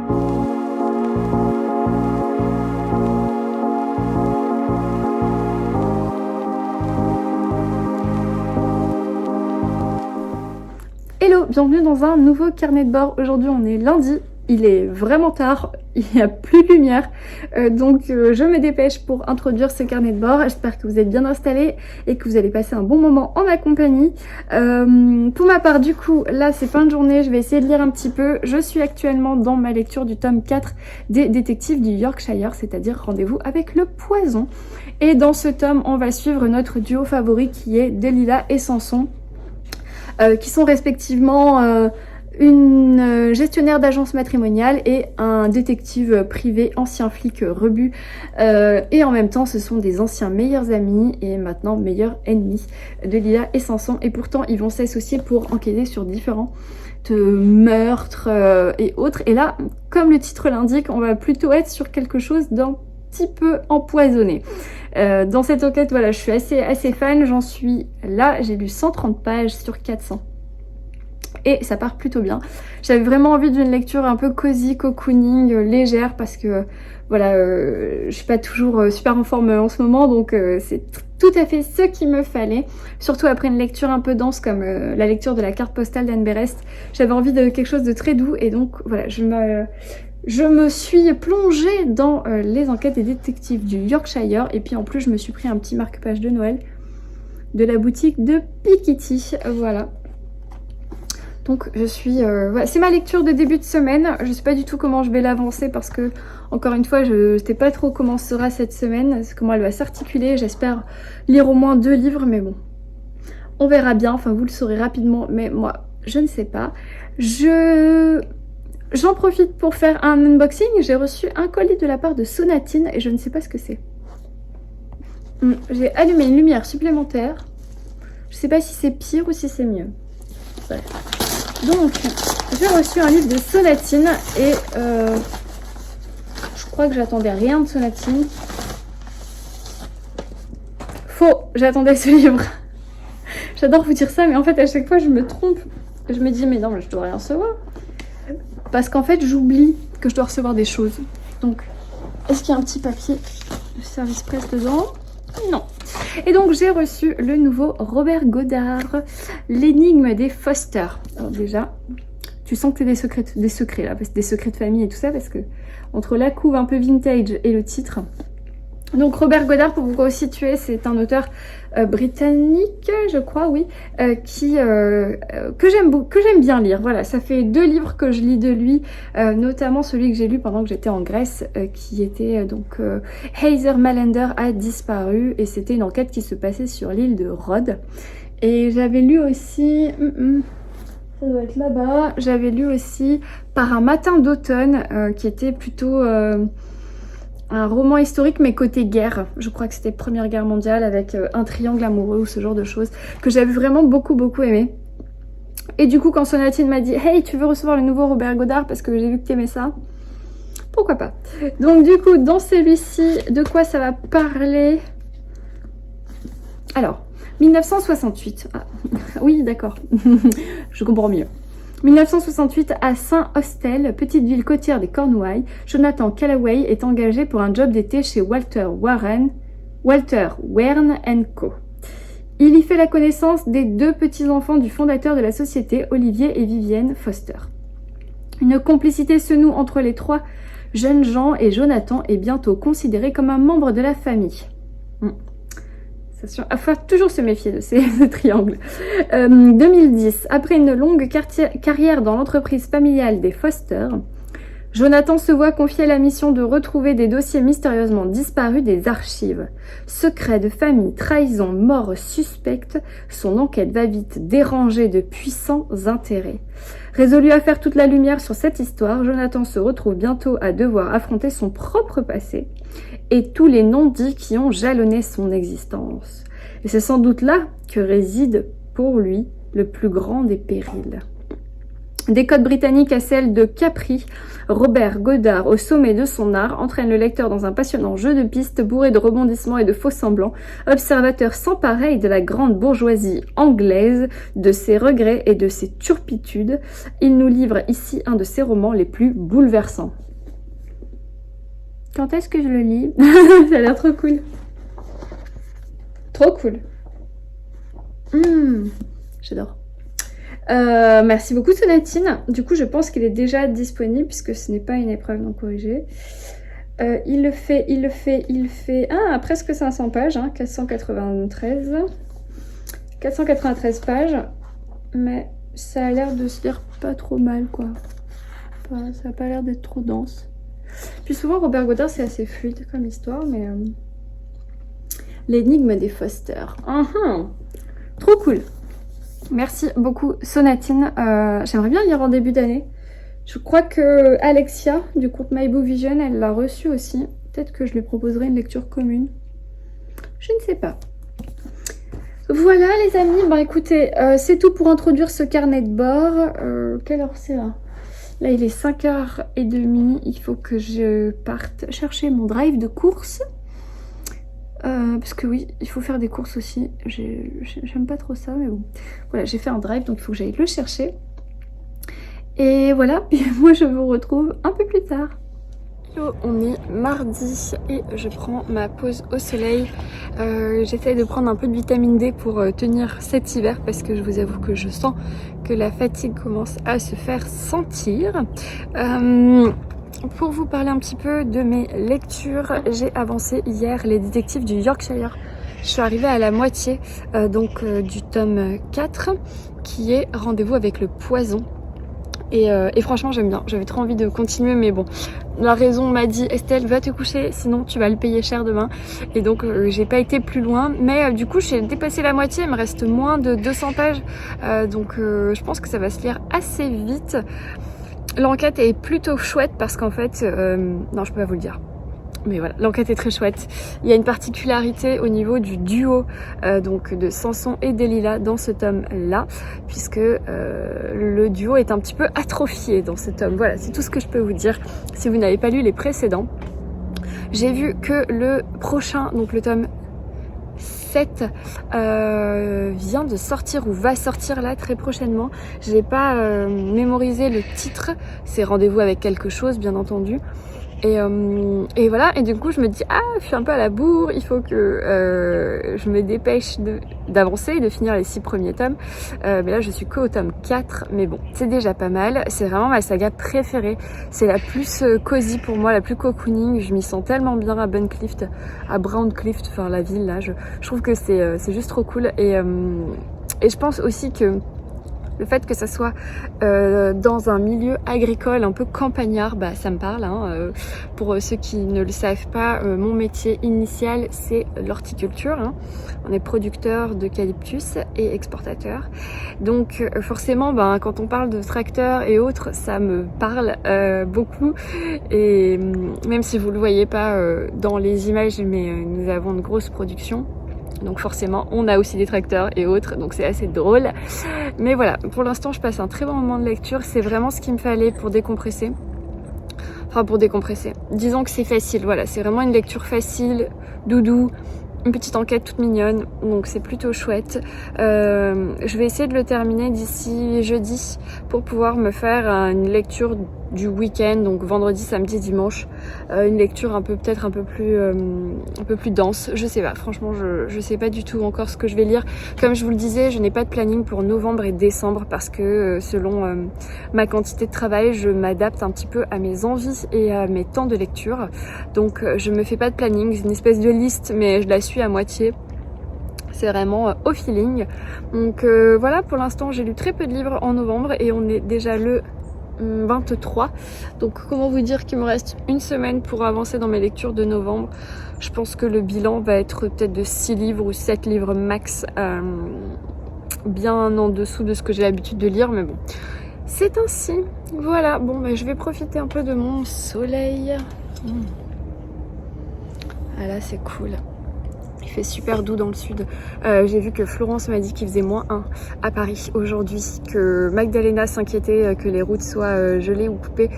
Hello, bienvenue dans un nouveau carnet de bord. Aujourd'hui on est lundi, il est vraiment tard, il n'y a plus de lumière, donc je me dépêche pour introduire ce carnet de bord. J'espère que vous êtes bien installés et que vous allez passer un bon moment en ma compagnie. Pour ma part du coup, là c'est fin de journée, je vais essayer de lire un petit peu. Je suis actuellement dans ma lecture du tome 4 des détectives du Yorkshire, c'est-à-dire Rendez-vous avec le poison. Et dans ce tome, on va suivre notre duo favori qui est Delilah et Samson. Qui sont respectivement une gestionnaire d'agence matrimoniale et un détective privé, ancien flic rebut. Et en même temps, ce sont des anciens meilleurs amis et maintenant meilleurs ennemis de Lila et Samson. Et pourtant, ils vont s'associer pour enquêter sur différents meurtres et autres. Et là, comme le titre l'indique, on va plutôt être sur quelque chose d'un petit peu empoisonné. Dans cette enquête, voilà, je suis assez fan, j'en suis là, j'ai lu 130 pages sur 400 et ça part plutôt bien. J'avais vraiment envie d'une lecture un peu cosy, cocooning, légère parce que voilà, je suis pas toujours super en forme en ce moment, donc c'est tout à fait ce qu'il me fallait, surtout après une lecture un peu dense comme la lecture de la carte postale d'Anne Berest. J'avais envie de quelque chose de très doux et donc voilà, je me suis plongée dans les enquêtes des détectives du Yorkshire et puis en plus je me suis pris un petit marque-page de Noël de la boutique de Piketty, voilà. Donc je suis... voilà. C'est ma lecture de début de semaine, je sais pas du tout comment je vais l'avancer parce que encore une fois je sais pas trop comment sera cette semaine, comment elle va s'articuler, j'espère lire au moins 2 livres mais bon, on verra bien, enfin vous le saurez rapidement mais moi je ne sais pas. J'en profite pour faire un unboxing. J'ai reçu un colis de la part de Sonatine et je ne sais pas ce que c'est. J'ai allumé une lumière supplémentaire. Je ne sais pas si c'est pire ou si c'est mieux. Bref. Donc, j'ai reçu un livre de Sonatine et je crois que j'attendais rien de Sonatine. Faux, j'attendais ce livre. J'adore vous dire ça, mais en fait, à chaque fois, je me trompe. Je me dis, mais non, mais je dois rien recevoir. Parce qu'en fait, j'oublie que je dois recevoir des choses. Donc, est-ce qu'il y a un petit papier de service presse dedans? Non. Et donc, j'ai reçu le nouveau Robert Goddard, L'énigme des Foster. Alors déjà, tu sens que c'est des secrets là, des secrets de famille et tout ça, parce que entre la couve un peu vintage et le titre... Donc Robert Goddard, pour vous resituer, c'est un auteur britannique, je crois, oui, que j'aime bien lire. Voilà, ça fait 2 livres que je lis de lui, notamment celui que j'ai lu pendant que j'étais en Grèce, qui était donc Heather Malander a disparu, et c'était une enquête qui se passait sur l'île de Rhodes. Et j'avais lu aussi... ça doit être là-bas. J'avais lu aussi Par un matin d'automne, qui était plutôt... un roman historique mais côté guerre, je crois que c'était Première Guerre mondiale avec un triangle amoureux ou ce genre de choses que j'avais vraiment beaucoup aimé. Et du coup quand Sonatine m'a dit hey tu veux recevoir le nouveau Robert Goddard parce que j'ai vu que t'aimais ça, pourquoi pas. Donc du coup dans celui-ci de quoi ça va parler? Alors 1968, ah, oui d'accord, je comprends mieux. 1968, à Saint-Austell, petite ville côtière des Cornouailles, Jonathan Callaway est engagé pour un job d'été chez Walter Wern & Co. Il y fait la connaissance des 2 petits-enfants du fondateur de la société, Olivier et Vivienne Foster. Une complicité se noue entre les 3 jeunes gens et Jonathan est bientôt considéré comme un membre de la famille. Il faut toujours se méfier de ces triangles. 2010, après une longue carrière dans l'entreprise familiale des Foster, Jonathan se voit confier la mission de retrouver des dossiers mystérieusement disparus des archives. Secrets de famille, trahison, mort suspecte, son enquête va vite déranger de puissants intérêts. Résolu à faire toute la lumière sur cette histoire, Jonathan se retrouve bientôt à devoir affronter son propre passé et tous les non-dits qui ont jalonné son existence. Et c'est sans doute là que réside pour lui le plus grand des périls. Des codes britanniques à celles de Capri, Robert Goddard, au sommet de son art, entraîne le lecteur dans un passionnant jeu de pistes bourré de rebondissements et de faux semblants, observateur sans pareil de la grande bourgeoisie anglaise, de ses regrets et de ses turpitudes. Il nous livre ici un de ses romans les plus bouleversants. Quand est-ce que je le lis? Ça a l'air trop cool. Trop cool. J'adore. Merci beaucoup Sonatine. Du coup je pense qu'il est déjà disponible puisque ce n'est pas une épreuve non corrigée. Il fait presque 500 pages, hein, 493 pages, mais ça a l'air de se lire pas trop mal quoi. Ça a pas l'air d'être trop dense. Puis souvent Robert Goddard c'est assez fluide comme histoire, mais l'énigme des Foster. Trop cool. Merci beaucoup Sonatine. J'aimerais bien lire en début d'année. Je crois que Alexia du compte My Book Vision, elle l'a reçu aussi. Peut-être que je lui proposerai une lecture commune. Je ne sais pas. Voilà les amis, écoutez, c'est tout pour introduire ce carnet de bord. Quelle heure c'est là? Là il est 5h30, il faut que je parte chercher mon drive de course. Parce que oui, il faut faire des courses aussi. J'aime pas trop ça, mais bon. Voilà, j'ai fait un drive, donc il faut que j'aille le chercher. Et voilà, puis moi je vous retrouve un peu plus tard. Hello, on est mardi et je prends ma pause au soleil. J'essaie de prendre un peu de vitamine D pour tenir cet hiver parce que je vous avoue que je sens que la fatigue commence à se faire sentir. Pour vous parler un petit peu de mes lectures, j'ai avancé hier Les Détectives du Yorkshire. Je suis arrivée à la moitié du tome 4 qui est Rendez-vous avec le poison. Et franchement j'aime bien, j'avais trop envie de continuer mais bon, la raison m'a dit Estelle va te coucher sinon tu vas le payer cher demain. Et donc j'ai pas été plus loin mais du coup j'ai dépassé la moitié, il me reste moins de 200 pages je pense que ça va se lire assez vite. L'enquête est plutôt chouette parce qu'en fait, non je peux pas vous le dire, mais voilà, l'enquête est très chouette. Il y a une particularité au niveau du duo de Samson et Delilah dans ce tome là, puisque le duo est un petit peu atrophié dans ce tome. Voilà, c'est tout ce que je peux vous dire si vous n'avez pas lu les précédents. J'ai vu que le prochain, donc le tome 7 vient de sortir ou va sortir là très prochainement. J'ai pas mémorisé le titre, c'est Rendez-vous avec quelque chose bien entendu. Et voilà, et du coup je me dis je suis un peu à la bourre, il faut que je me dépêche d'avancer et de finir les 6 premiers tomes. Mais là je suis qu'au tome 4, mais bon, c'est déjà pas mal. C'est vraiment ma saga préférée, c'est la plus cosy pour moi, la plus cocooning. Je m'y sens tellement bien à Bunclift, à Brownclift, enfin la ville là, je trouve que c'est juste trop cool. Et je pense aussi que le fait que ça soit dans un milieu agricole un peu campagnard, ça me parle. Pour ceux qui ne le savent pas, mon métier initial c'est l'horticulture. On est producteur d'eucalyptus et exportateur. Donc forcément, quand on parle de tracteurs et autres, ça me parle beaucoup. Et même si vous le voyez pas dans les images, mais nous avons une grosse production. Donc forcément on a aussi des tracteurs et autres, donc c'est assez drôle. Mais voilà, pour l'instant je passe un très bon moment de lecture, c'est vraiment ce qu'il me fallait pour décompresser. Enfin pour décompresser, disons que c'est facile, voilà, c'est vraiment une lecture facile, doudou, une petite enquête toute mignonne, donc c'est plutôt chouette. Je vais essayer de le terminer d'ici jeudi pour pouvoir me faire une lecture du week-end, donc vendredi, samedi, dimanche, une lecture peut-être un peu plus dense. Je sais pas, franchement je sais pas du tout encore ce que je vais lire. Comme je vous le disais, je n'ai pas de planning pour novembre et décembre parce que selon ma quantité de travail, je m'adapte un petit peu à mes envies et à mes temps de lecture. Donc je me fais pas de planning, c'est une espèce de liste mais je la suis à moitié. C'est vraiment au feeling. Donc voilà, pour l'instant j'ai lu très peu de livres en novembre et on est déjà le 23. Donc comment vous dire qu'il me reste une semaine pour avancer dans mes lectures de novembre. Je pense que le bilan va être peut-être de 6 livres ou 7 livres max, bien en dessous de ce que j'ai l'habitude de lire, mais bon, c'est ainsi. Voilà, bon je vais profiter un peu de mon soleil. Ah là c'est cool. Il fait super doux dans le sud. J'ai vu que Florence m'a dit qu'il faisait -1 à Paris aujourd'hui, que Magdalena s'inquiétait que les routes soient gelées ou coupées.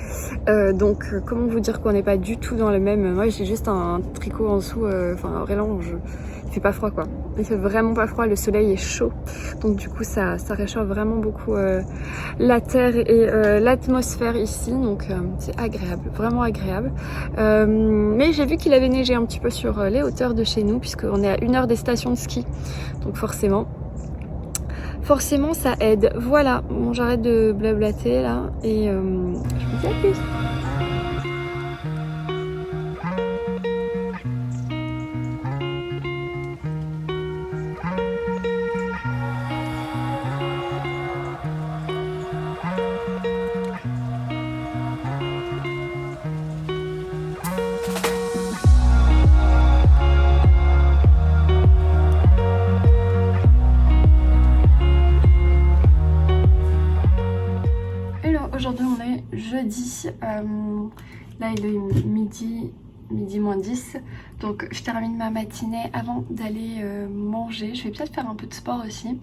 Donc comment vous dire qu'on n'est pas du tout dans le même. Moi j'ai juste un tricot en dessous, enfin vraiment il fait pas froid quoi. Il fait vraiment pas froid, le soleil est chaud. Donc du coup ça réchauffe vraiment beaucoup la terre et l'atmosphère ici. Donc c'est agréable, vraiment agréable. Mais j'ai vu qu'il avait neigé un petit peu sur les hauteurs de chez nous, puisqu'on est à 1 heure des stations de ski. Donc forcément ça aide. Voilà, bon j'arrête de blablater là et je vous dis à plus. Aujourd'hui on est jeudi, là il est midi -10, donc je termine ma matinée avant d'aller manger. Je vais peut-être faire un peu de sport aussi.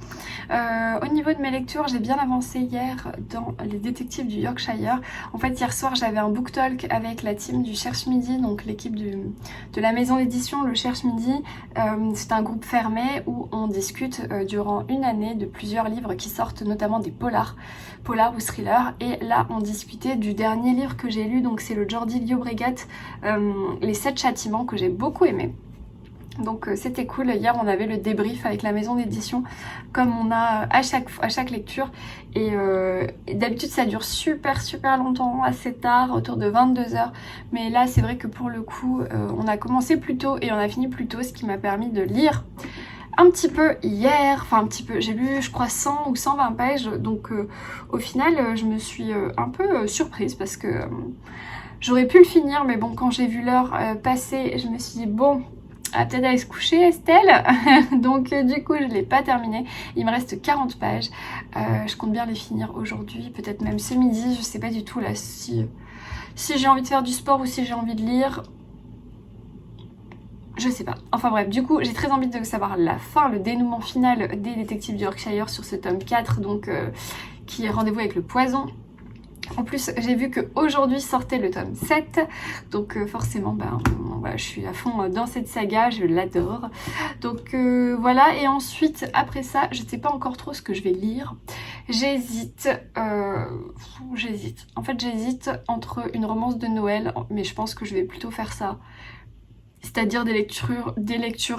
Au niveau de mes lectures, j'ai bien avancé hier dans les détectives du Yorkshire. En fait hier soir j'avais un book talk avec la team du Cherche Midi, donc l'équipe de la maison d'édition Le Cherche Midi. C'est un groupe fermé où on discute durant une année de plusieurs livres qui sortent, notamment des polars ou thrillers. Et là on discutait du dernier livre que j'ai lu, donc c'est le Jordi Llobregat, Les 7 châtiments, que j'ai beaucoup aimé. Donc c'était cool. Hier on avait le débrief avec la maison d'édition comme on a à chaque lecture, et d'habitude ça dure super longtemps, assez tard, autour de 22h, mais là c'est vrai que pour le coup on a commencé plus tôt et on a fini plus tôt, ce qui m'a permis de lire un petit peu hier, enfin un petit peu, j'ai lu je crois 100 ou 120 pages, donc au final je me suis un peu surprise parce que j'aurais pu le finir, mais bon quand j'ai vu l'heure passer, je me suis dit bon, peut-être aller se coucher Estelle. Donc du coup je l'ai pas terminé, il me reste 40 pages, je compte bien les finir aujourd'hui, peut-être même ce midi, je sais pas du tout là si j'ai envie de faire du sport ou si j'ai envie de lire. Je sais pas. Enfin bref, du coup j'ai très envie de savoir la fin, le dénouement final des détectives du Yorkshire sur ce tome 4, donc qui est Rendez-vous avec le poison. En plus j'ai vu qu'aujourd'hui sortait le tome 7, donc forcément voilà, je suis à fond dans cette saga, je l'adore. Donc voilà, et ensuite après ça je sais pas encore trop ce que je vais lire. J'hésite en fait j'hésite entre une romance de Noël, mais je pense que je vais plutôt faire ça, c'est-à-dire des lectures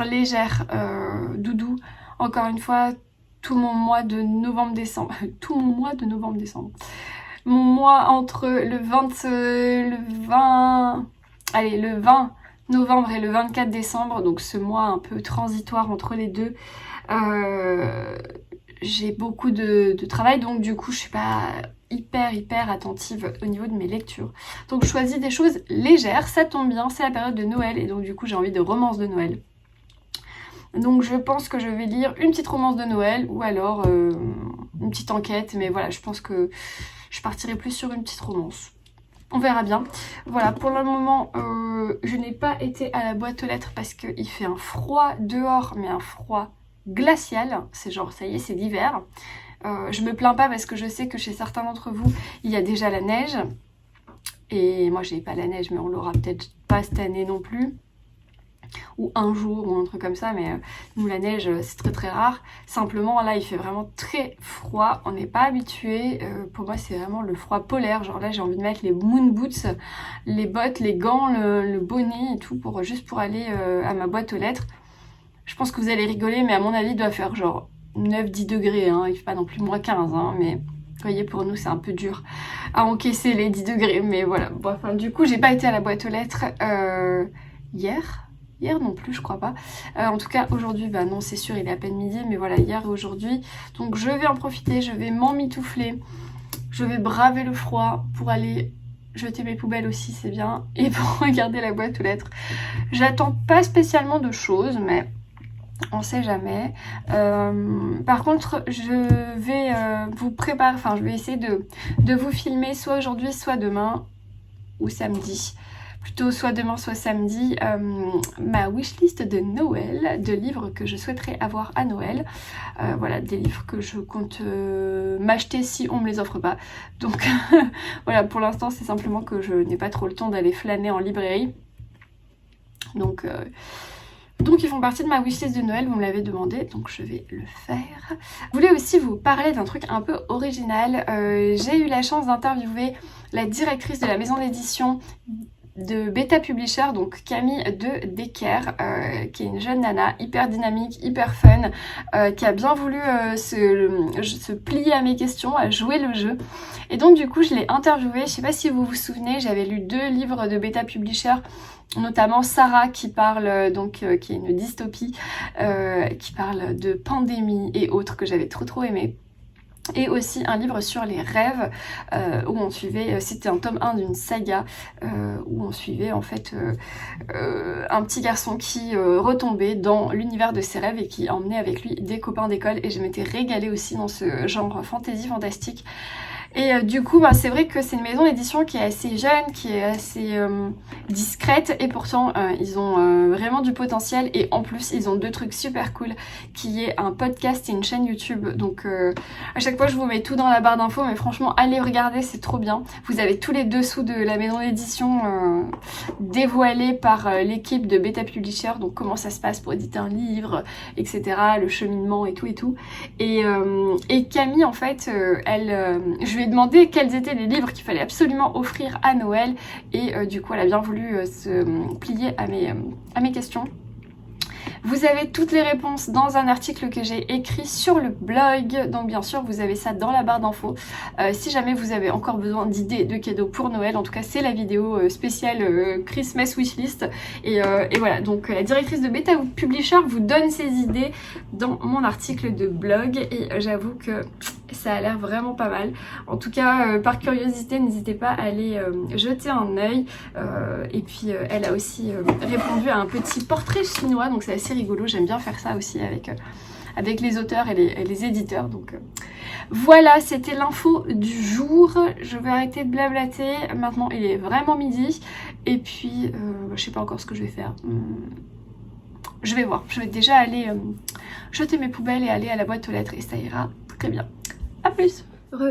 légères, doudou. Encore une fois, tout mon mois de novembre-décembre, mon mois entre le 20 novembre et le 24 décembre, donc ce mois un peu transitoire entre les deux, j'ai beaucoup de travail, donc du coup je suis pas hyper attentive au niveau de mes lectures. Donc je choisis des choses légères, ça tombe bien, c'est la période de Noël et donc du coup j'ai envie de romance de Noël. Donc je pense que je vais lire une petite romance de Noël ou alors une petite enquête, mais voilà, je pense que je partirai plus sur une petite romance. On verra bien. Voilà, pour le moment, je n'ai pas été à la boîte aux lettres parce qu'il fait un froid dehors, mais un froid glacial. C'est genre, ça y est, c'est l'hiver. Je me plains pas parce que je sais que chez certains d'entre vous, il y a déjà la neige. Et moi, j'ai pas la neige, mais on l'aura peut-être pas cette année non plus. Ou un jour ou un truc comme ça, mais nous la neige c'est très rare. Simplement là il fait vraiment très froid, on n'est pas habitué. Pour moi c'est vraiment le froid polaire, genre là j'ai envie de mettre les moon boots, les bottes, les gants, le bonnet et tout juste pour aller à ma boîte aux lettres. Je pense que vous allez rigoler, mais à mon avis il doit faire genre 9-10 degrés, hein. Il fait pas non plus -15, hein, mais vous voyez, pour nous c'est un peu dur à encaisser les 10 degrés, mais voilà. Bon, enfin, du coup j'ai pas été à la boîte aux lettres hier non plus, je crois pas. En tout cas, aujourd'hui, bah non, c'est sûr, il est à peine midi, mais voilà, hier et aujourd'hui. Donc, je vais en profiter, je vais m'emmitoufler, je vais braver le froid pour aller jeter mes poubelles aussi, c'est bien, et pour regarder la boîte aux lettres. J'attends pas spécialement de choses, mais on sait jamais. Par contre, je vais vous préparer, enfin, je vais essayer de vous filmer soit aujourd'hui, soit demain, ou samedi. plutôt soit demain soit samedi, ma wishlist de Noël, de livres que je souhaiterais avoir à Noël. Voilà, des livres que je compte m'acheter si on me les offre pas. Donc voilà, pour l'instant c'est simplement que je n'ai pas trop le temps d'aller flâner en librairie. Donc ils font partie de ma wishlist de Noël, vous me l'avez demandé, donc je vais le faire. Je voulais aussi vous parler d'un truc un peu original. J'ai eu la chance d'interviewer la directrice de la maison d'édition de Beta Publisher, donc Camille de Decker, qui est une jeune nana hyper dynamique, hyper fun, qui a bien voulu se plier à mes questions, à jouer le jeu. Et donc du coup je l'ai interviewée, je sais pas si vous vous souvenez, j'avais lu 2 livres de Beta Publisher, notamment Sarah qui parle qui est une dystopie, qui parle de pandémie et autres, que j'avais trop aimé. Et aussi un livre sur les rêves où on suivait, c'était un tome 1 d'une saga où on suivait en fait un petit garçon qui retombait dans l'univers de ses rêves et qui emmenait avec lui des copains d'école, et je m'étais régalée aussi dans ce genre fantasy fantastique. Et du coup c'est vrai que c'est une maison d'édition qui est assez jeune, qui est assez discrète, et pourtant ils ont vraiment du potentiel, et en plus ils ont 2 trucs super cool, qui est un podcast et une chaîne YouTube. Donc à chaque fois je vous mets tout dans la barre d'infos, mais franchement allez regarder, c'est trop bien. Vous avez tous les dessous de la maison d'édition dévoilés par l'équipe de Beta Publisher, donc comment ça se passe pour éditer un livre, etc., le cheminement et tout. Et Camille en fait, je lui ai demandé quels étaient les livres qu'il fallait absolument offrir à Noël, et du coup elle a bien voulu se plier à mes questions. Vous avez toutes les réponses dans un article que j'ai écrit sur le blog, donc bien sûr vous avez ça dans la barre d'infos. Si jamais vous avez encore besoin d'idées de cadeaux pour Noël, en tout cas c'est la vidéo spéciale Christmas Wishlist. Et voilà, donc la directrice de Beta Publisher vous donne ses idées dans mon article de blog, et j'avoue que ça a l'air vraiment pas mal. En tout cas, par curiosité, n'hésitez pas à aller jeter un œil. Et puis, elle a aussi répondu à un petit portrait chinois, donc c'est assez rigolo. J'aime bien faire ça aussi avec les auteurs et les éditeurs. Donc voilà, c'était l'info du jour. Je vais arrêter de blablater. Maintenant, il est vraiment midi. Et puis, je sais pas encore ce que je vais faire. Je vais voir. Je vais déjà aller jeter mes poubelles et aller à la boîte aux lettres, et ça ira très bien. A plus.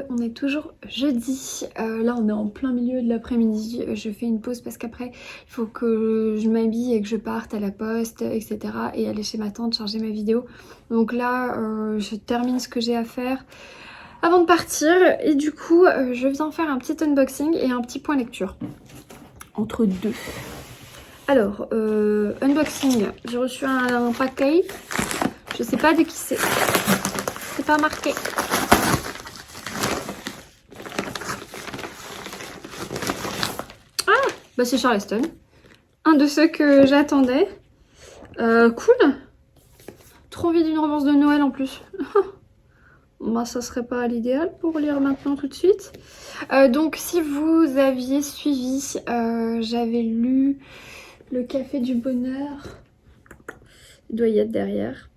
On est toujours jeudi, là on est en plein milieu de l'après-midi, je fais une pause parce qu'après il faut que je m'habille et que je parte à la poste, etc. et aller chez ma tante charger ma vidéo. Donc là je termine ce que j'ai à faire avant de partir, et du coup je viens faire un petit unboxing et un petit point lecture entre deux. Alors unboxing, j'ai reçu un paquet, je sais pas de qui c'est pas marqué. Bah c'est Charleston, un de ceux que j'attendais. Cool. Trop envie d'une romance de Noël en plus. Bah ça serait pas l'idéal pour lire maintenant tout de suite. Donc si vous aviez suivi, j'avais lu Le Café du Bonheur. Il doit y être derrière.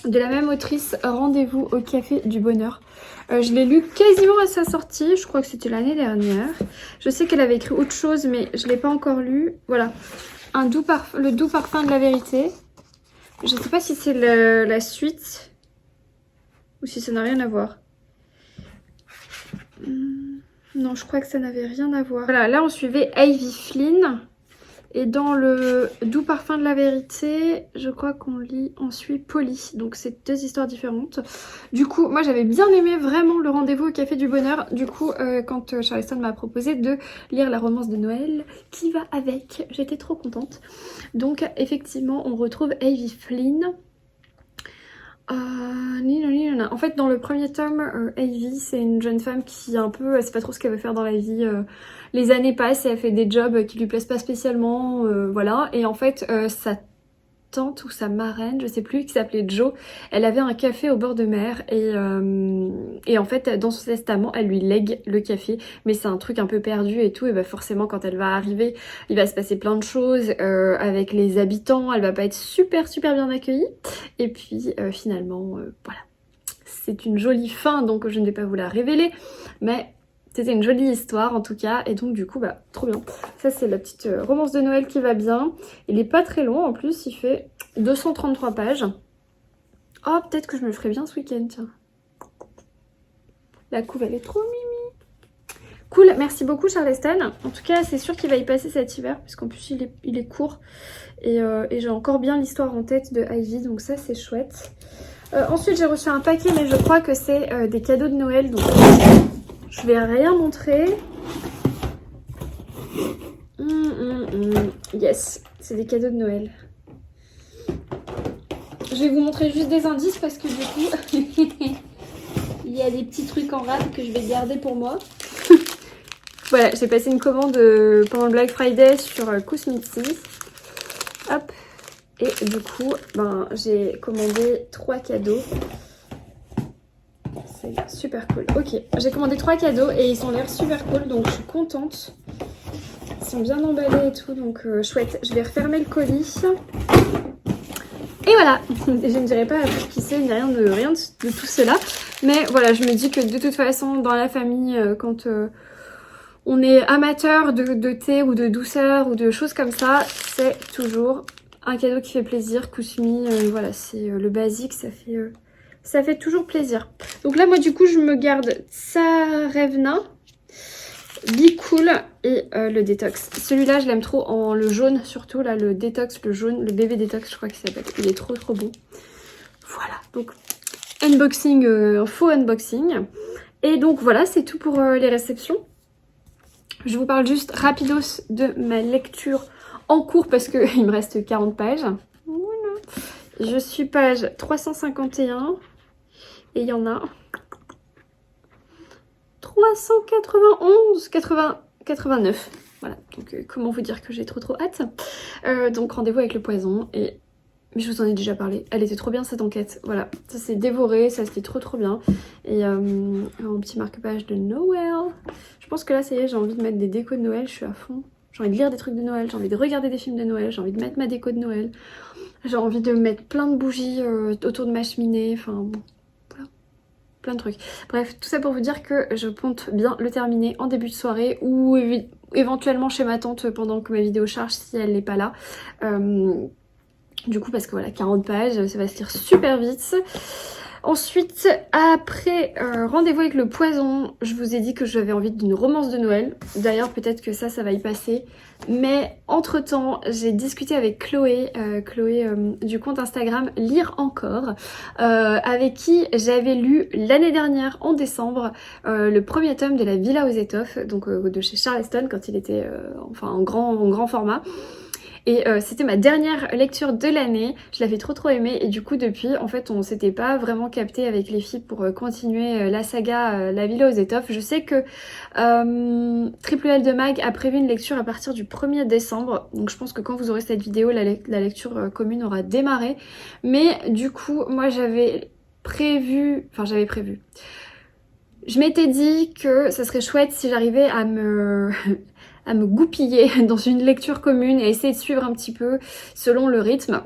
De la même autrice, Rendez-vous au Café du Bonheur. Je l'ai lu quasiment à sa sortie, je crois que c'était l'année dernière. Je sais qu'elle avait écrit autre chose, mais je ne l'ai pas encore lu. Voilà, le doux parfum de la vérité. Je ne sais pas si c'est la suite ou si ça n'a rien à voir. Non, je crois que ça n'avait rien à voir. Voilà, là on suivait Ivy Flynn. Et dans le doux parfum de la vérité, je crois on suit Polly. Donc c'est 2 histoires différentes. Du coup, moi j'avais bien aimé vraiment le Rendez-vous au Café du Bonheur. Du coup, quand Charleston m'a proposé de lire la romance de Noël qui va avec, j'étais trop contente. Donc effectivement, on retrouve Ivy Flynn. En fait, dans le premier tome, Ivy, c'est une jeune femme qui elle sait pas trop ce qu'elle veut faire dans la vie. Les années passent et elle fait des jobs qui lui plaisent pas spécialement, voilà. Et en fait, sa tante ou sa marraine, je sais plus, qui s'appelait Jo, elle avait un café au bord de mer, et en fait, dans son testament, elle lui lègue le café, mais c'est un truc un peu perdu et tout, et bah forcément, quand elle va arriver, il va se passer plein de choses avec les habitants, elle va pas être super bien accueillie, et puis finalement, voilà. C'est une jolie fin, donc je ne vais pas vous la révéler, mais C'était une jolie histoire en tout cas, et donc du coup bah trop bien. Ça c'est la petite romance de Noël qui va bien. Il est pas très long en plus, il fait 233 pages. Oh peut-être que je me le ferai bien ce week-end, tiens. La couve elle est trop mimi. Cool, merci beaucoup Charleston. En tout cas c'est sûr qu'il va y passer cet hiver, parce qu'en plus il est court. Et j'ai encore bien l'histoire en tête de Ivy, donc ça c'est chouette. Ensuite j'ai reçu un paquet, mais je crois que c'est des cadeaux de Noël, donc je vais rien montrer. Yes, c'est des cadeaux de Noël. Je vais vous montrer juste des indices parce que du coup, il y a des petits trucs en rade que je vais garder pour moi. Voilà, j'ai passé une commande pendant le Black Friday sur Cosmetics. Hop. Et du coup, ben, j'ai commandé 3 cadeaux. C'est super cool. Ok, j'ai commandé 3 cadeaux et ils ont l'air super cool, donc je suis contente. Ils sont bien emballés et tout, donc chouette. Je vais refermer le colis. Et voilà, je ne dirais pas qui c'est, ni rien de tout cela. Mais voilà, je me dis que de toute façon, dans la famille, quand on est amateur de thé ou de douceur ou de choses comme ça, c'est toujours un cadeau qui fait plaisir. Kusumi, voilà, c'est le basique, ça fait toujours plaisir. Donc là, moi, du coup, je me garde Tsarevna, Be Cool et le détox. Celui-là, je l'aime trop en le jaune, surtout là, le détox, le jaune, le bébé détox, je crois qu'il s'appelle. Il est trop bon. Voilà, donc unboxing, un faux unboxing. Et donc voilà, c'est tout pour les réceptions. Je vous parle juste rapidos de ma lecture en cours parce qu'il me reste 40 pages. Voilà. Je suis page 351 et il y en a 391, 89. Voilà, donc comment vous dire que j'ai trop hâte. Donc rendez-vous avec le poison et... Mais je vous en ai déjà parlé, elle était trop bien cette enquête, voilà. Ça s'est dévoré, ça c'était trop bien. Et un petit marque-page de Noël. Je pense que là ça y est, j'ai envie de mettre des décos de Noël, je suis à fond. J'ai envie de lire des trucs de Noël, j'ai envie de regarder des films de Noël, j'ai envie de mettre ma déco de Noël. J'ai envie de mettre plein de bougies autour de ma cheminée, enfin bon, voilà. Plein de trucs. Bref, tout ça pour vous dire que je compte bien le terminer en début de soirée ou éventuellement chez ma tante pendant que ma vidéo charge si elle n'est pas là. Du coup parce que voilà, 40 pages, ça va se lire super vite. Ensuite, après rendez-vous avec le poison, je vous ai dit que j'avais envie d'une romance de Noël. D'ailleurs peut-être que ça va y passer. Mais entre temps, j'ai discuté avec Chloé, du compte Instagram Lire Encore, avec qui j'avais lu l'année dernière en décembre le premier tome de la Villa aux Étoffes, donc de chez Charleston quand il était enfin en grand format. Et c'était ma dernière lecture de l'année, je l'avais trop aimée et du coup depuis en fait on s'était pas vraiment capté avec les filles pour continuer la saga La Villa aux Étoffes. Je sais que Triple L de Mag a prévu une lecture à partir du 1er décembre, donc je pense que quand vous aurez cette vidéo la lecture commune aura démarré. Mais du coup moi j'avais prévu, je m'étais dit que ça serait chouette si j'arrivais à me goupiller dans une lecture commune et essayer de suivre un petit peu selon le rythme.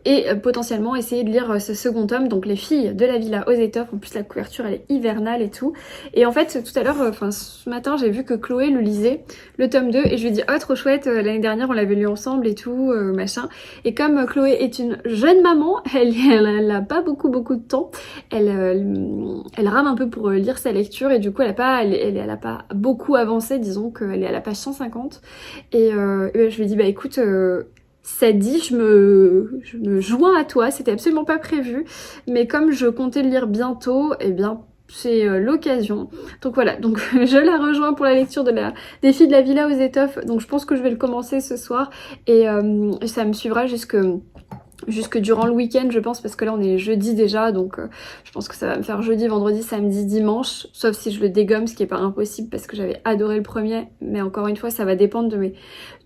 Et potentiellement essayer de lire ce second tome, donc Les filles de la Villa aux Étoffes. En plus la couverture elle est hivernale et tout. Et en fait tout à l'heure, ce matin j'ai vu que Chloé le lisait, le tome 2, et je lui ai dit oh trop chouette, l'année dernière on l'avait lu ensemble et tout, machin. Et comme Chloé est une jeune maman, elle a pas beaucoup de temps, elle rame un peu pour lire sa lecture et du coup elle a pas beaucoup avancé, disons qu'elle est à la page 150. Et je lui ai dit bah écoute, ça dit, je me joins à toi, c'était absolument pas prévu, mais comme je comptais le lire bientôt, eh bien c'est l'occasion. Donc voilà, donc je la rejoins pour la lecture des filles de la Villa aux Étoffes, donc je pense que je vais le commencer ce soir et ça me suivra jusque durant le week-end je pense, parce que là on est jeudi déjà, donc je pense que ça va me faire jeudi, vendredi, samedi, dimanche, sauf si je le dégomme, ce qui est pas impossible parce que j'avais adoré le premier, mais encore une fois ça va dépendre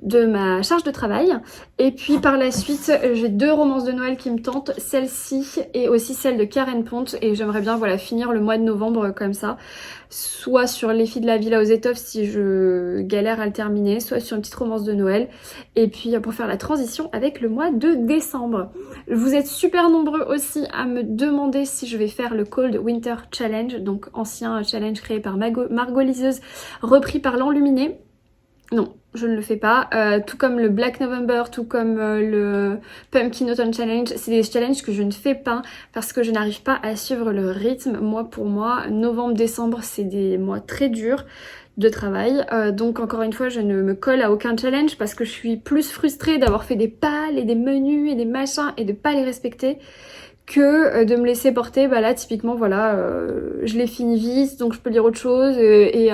de ma charge de travail. Et puis par la suite j'ai 2 romances de Noël qui me tentent, celle-ci et aussi celle de Karen Ponte, et j'aimerais bien voilà finir le mois de novembre comme ça, soit sur Les filles de la Villa aux Étoffes si je galère à le terminer, soit sur une petite romance de Noël, et puis pour faire la transition avec le mois de décembre. Vous êtes super nombreux aussi à me demander si je vais faire le Cold Winter Challenge, donc ancien challenge créé par Margot Liseuse, repris par l'Enluminé. Non, je ne le fais pas. Tout comme le Black November, tout comme le Pumpkin Autumn Challenge, c'est des challenges que je ne fais pas parce que je n'arrive pas à suivre le rythme. Pour moi, novembre-décembre, c'est des mois très durs de travail. Donc encore une fois, je ne me colle à aucun challenge parce que je suis plus frustrée d'avoir fait des pales et des menus et des machins et de pas les respecter que de me laisser porter. Bah là, typiquement, voilà, je l'ai fini vite, donc je peux lire autre chose et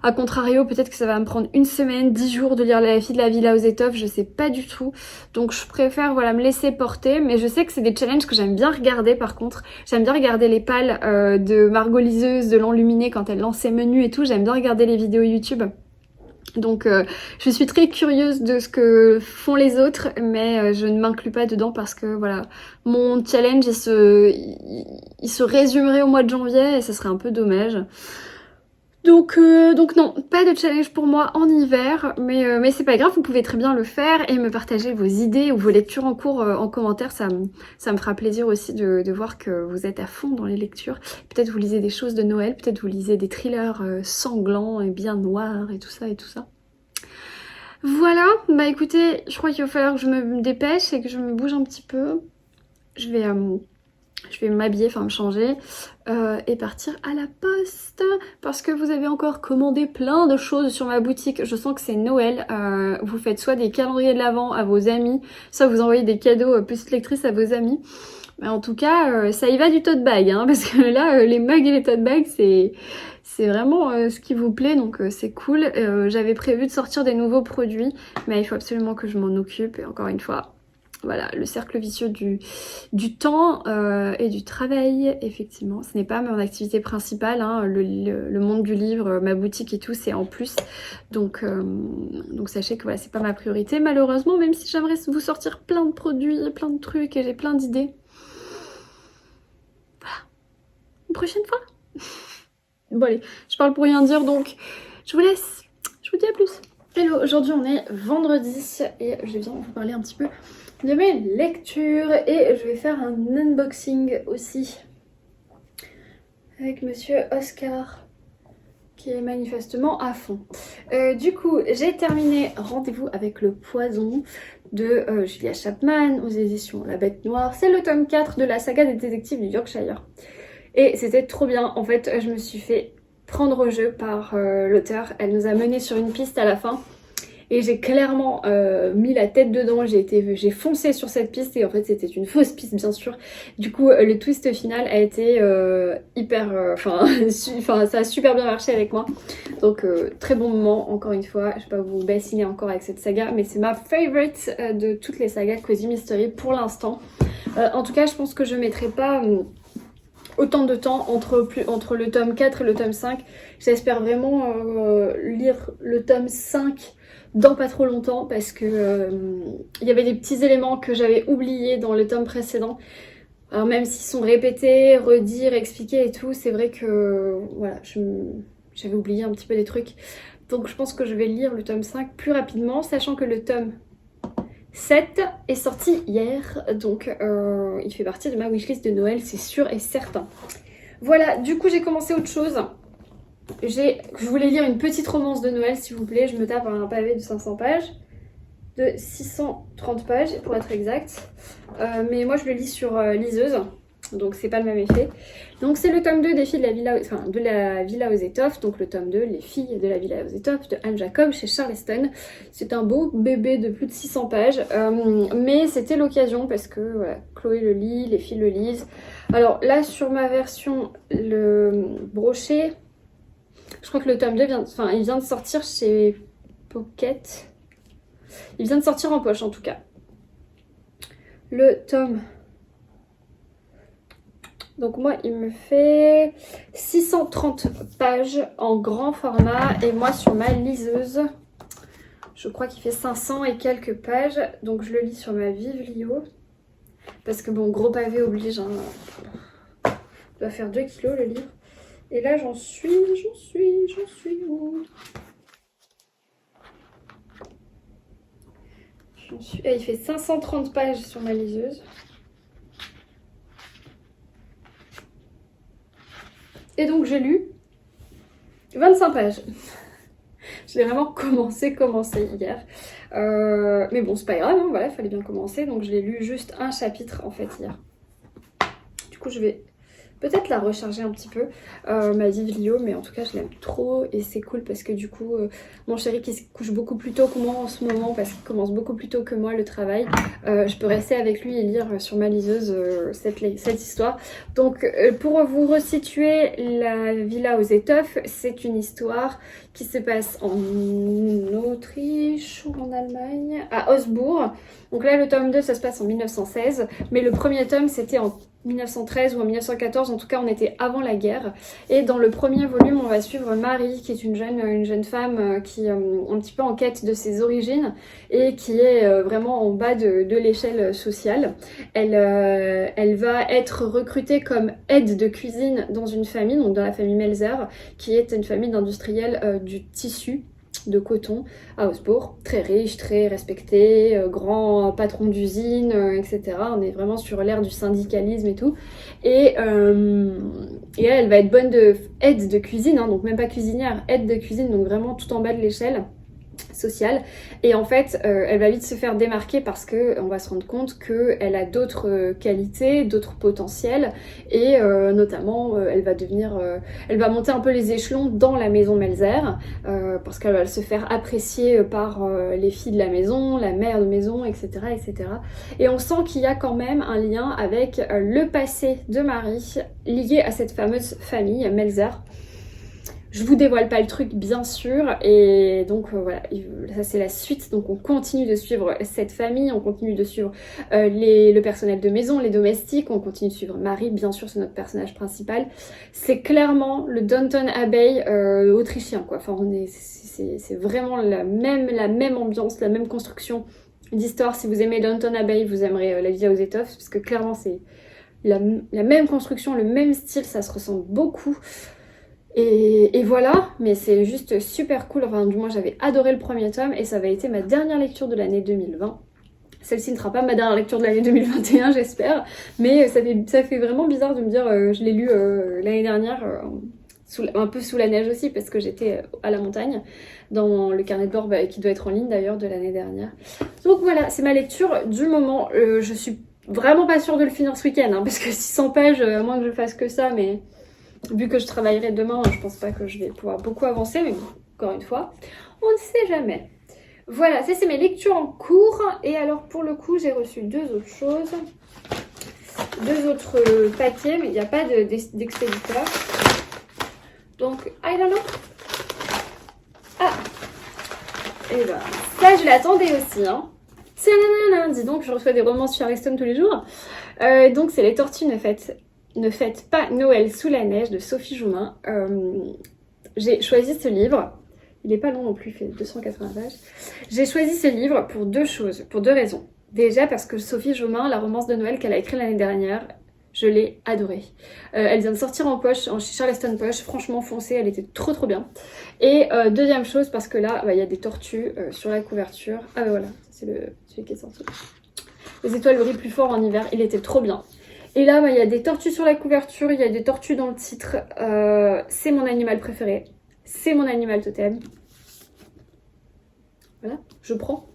à contrario, peut-être que ça va me prendre une semaine, 10 jours de lire La fille de la villa aux étoffes, je sais pas du tout. Donc je préfère voilà me laisser porter, mais je sais que c'est des challenges que j'aime bien regarder par contre. J'aime bien regarder les pales de Margot Liseuse, de l'Enluminé quand elle lance ses menus et tout. J'aime bien regarder les vidéos YouTube. Donc je suis très curieuse de ce que font les autres, mais je ne m'inclus pas dedans parce que voilà, mon challenge il se résumerait au mois de janvier et ce serait un peu dommage. Donc non, pas de challenge pour moi en hiver, mais c'est pas grave, vous pouvez très bien le faire et me partager vos idées ou vos lectures en cours en commentaire, ça me fera plaisir aussi de voir que vous êtes à fond dans les lectures. Peut-être vous lisez des choses de Noël, peut-être vous lisez des thrillers sanglants et bien noirs et tout ça et tout ça. Voilà, bah écoutez, je crois qu'il va falloir que je me dépêche et que je me bouge un petit peu. Je vais m'habiller, enfin me changer et partir à la poste parce que vous avez encore commandé plein de choses sur ma boutique. Je sens que c'est Noël. Vous faites soit des calendriers de l'Avent à vos amis, soit vous envoyez des cadeaux petites lectrices à vos amis. Mais en tout cas, ça y va du tote bag, hein, parce que là, les mugs et les tote bags, c'est vraiment ce qui vous plaît, donc c'est cool. J'avais prévu de sortir des nouveaux produits, mais il faut absolument que je m'en occupe. Et encore une fois, voilà, le cercle vicieux du temps et du travail, effectivement. Ce n'est pas mon activité principale, hein, le monde du livre, ma boutique et tout, c'est en plus. Donc sachez que voilà, c'est pas ma priorité, malheureusement, même si j'aimerais vous sortir plein de produits, plein de trucs et j'ai plein d'idées. Voilà, une prochaine fois. Bon allez, je parle pour rien dire, donc je vous laisse. Je vous dis à plus. Hello, aujourd'hui on est vendredi et je viens vous parler un petit peu de mes lectures et je vais faire un unboxing aussi avec monsieur Oscar qui est manifestement à fond. Du coup, j'ai terminé Rendez-vous avec le poison de Julia Chapman aux éditions La Bête Noire. C'est le tome 4 de la saga des détectives du Yorkshire. Et c'était trop bien. En fait, je me suis fait prendre au jeu par l'auteur. Elle nous a mené sur une piste à la fin. Et j'ai clairement mis la tête dedans, j'ai foncé sur cette piste et en fait c'était une fausse piste bien sûr. Du coup le twist final a été ça a super bien marché avec moi. Donc très bon moment encore une fois, je vais pas vous bassiner encore avec cette saga, mais c'est ma favorite de toutes les sagas Cozy Mystery pour l'instant. En tout cas je pense que je mettrai pas autant de temps entre le tome 4 et le tome 5. J'espère vraiment lire le tome 5 dans pas trop longtemps parce que il y avait des petits éléments que j'avais oubliés dans le tome précédent. Alors même s'ils sont répétés, redits, expliqués et tout, c'est vrai que voilà, j'avais oublié un petit peu des trucs. Donc je pense que je vais lire le tome 5 plus rapidement, sachant que le tome 7 est sorti hier, donc il fait partie de ma wishlist de Noël, c'est sûr et certain. Voilà, du coup j'ai commencé autre chose. Je voulais lire une petite romance de Noël s'il vous plaît, je me tape un pavé de 500 pages, de 630 pages pour être exact. Mais moi je le lis sur liseuse, donc c'est pas le même effet. Donc c'est le tome 2 des filles de la Villa aux étoffes, donc le tome 2, les filles de la Villa aux étoffes de Anne Jacob chez Charleston. C'est un beau bébé de plus de 600 pages, mais c'était l'occasion parce que voilà, Chloé le lit, les filles le lisent. Alors là sur ma version, le brochet, je crois que le tome 2 il vient de sortir chez Pocket. Il vient de sortir en poche en tout cas. Le tome. Donc moi il me fait 630 pages en grand format. Et moi sur ma liseuse, je crois qu'il fait 500 et quelques pages. Donc je le lis sur ma Vivlio. Parce que bon, gros pavé oblige. Hein. Ça doit faire 2 kilos le livre. Et là j'en suis où? Il fait 530 pages sur ma liseuse. Et donc j'ai lu 25 pages. Je l'ai vraiment commencé hier. Mais bon, c'est pas grave, hein, voilà, il fallait bien commencer. Donc je l'ai lu juste un chapitre en fait hier. Du coup, je vais peut-être la recharger un petit peu, ma Vivlio, mais en tout cas je l'aime trop et c'est cool parce que du coup mon chéri qui se couche beaucoup plus tôt que moi en ce moment parce qu'il commence beaucoup plus tôt que moi le travail, je peux rester avec lui et lire sur ma liseuse cette histoire. Donc pour vous resituer, la villa aux étoffes, c'est une histoire qui se passe en Autriche ou en Allemagne, à Augsbourg. Donc là le tome 2 ça se passe en 1916, mais le premier tome c'était en 1913 ou en 1914, en tout cas on était avant la guerre. Et dans le premier volume on va suivre Marie qui est une jeune femme qui est un petit peu en quête de ses origines et qui est vraiment en bas de l'échelle sociale. Elle va être recrutée comme aide de cuisine dans une famille, donc dans la famille Melzer, qui est une famille d'industriels du tissu de coton à Augsbourg, très riche, très respecté, grand patron d'usine, etc. On est vraiment sur l'ère du syndicalisme et tout. Et elle va être bonne aide de cuisine, hein, donc même pas cuisinière, aide de cuisine, donc vraiment tout en bas de l'échelle sociale. Et en fait elle va vite se faire démarquer parce que on va se rendre compte qu'elle a d'autres qualités, d'autres potentiels et notamment elle va monter un peu les échelons dans la maison Melzer parce qu'elle va se faire apprécier par les filles de la maison, la mère de maison, etc., etc. Et on sent qu'il y a quand même un lien avec le passé de Marie lié à cette fameuse famille Melzer. Je vous dévoile pas le truc bien sûr et donc voilà, ça c'est la suite, donc on continue de suivre cette famille, on continue de suivre le personnel de maison, les domestiques, on continue de suivre Marie, bien sûr c'est notre personnage principal. C'est clairement le Downton Abbey autrichien quoi, enfin c'est vraiment la même ambiance, la même construction d'histoire. Si vous aimez Downton Abbey, vous aimerez La Villa aux étoffes parce que clairement c'est la même construction, le même style, ça se ressemble beaucoup. Et voilà, mais c'est juste super cool, enfin du moins j'avais adoré le premier tome et ça avait été ma dernière lecture de l'année 2020. Celle-ci ne sera pas ma dernière lecture de l'année 2021 j'espère, mais ça fait vraiment bizarre de me dire je l'ai lu l'année dernière, un peu sous la neige aussi parce que j'étais à la montagne, dans le carnet de bord qui doit être en ligne d'ailleurs de l'année dernière. Donc voilà, c'est ma lecture du moment, je suis vraiment pas sûre de le finir ce week-end, hein, parce que 600 pages, à moins que je fasse que ça, mais... Vu que je travaillerai demain, je pense pas que je vais pouvoir beaucoup avancer, mais bon, encore une fois, on ne sait jamais. Voilà, ça c'est mes lectures en cours. Et alors pour le coup, j'ai reçu deux autres choses. Deux autres paquets, mais il n'y a pas d'expéditeur. Donc, I don't know. Ah, et ben, ça je l'attendais aussi, hein. Dis donc, je reçois des romans sur Charleston tous les jours. Donc c'est Les Tortues Ne faites pas Noël sous la neige de Sophie Joumin. J'ai choisi ce livre. Il n'est pas long non plus, il fait 280 pages. J'ai choisi ce livre pour deux raisons. Déjà parce que Sophie Joumin, la romance de Noël qu'elle a écrite l'année dernière, je l'ai adorée. Elle vient de sortir en poche, chez Charleston Poche. Franchement, foncée, elle était trop bien. Et deuxième chose, parce que là, il y a des tortues sur la couverture. Ah ben voilà, c'est celui qui est sorti. Les étoiles brillent plus fort en hiver. Il était trop bien. Et là, il y a des tortues sur la couverture, il y a des tortues dans le titre. C'est mon animal préféré. C'est mon animal totem. Voilà, je prends.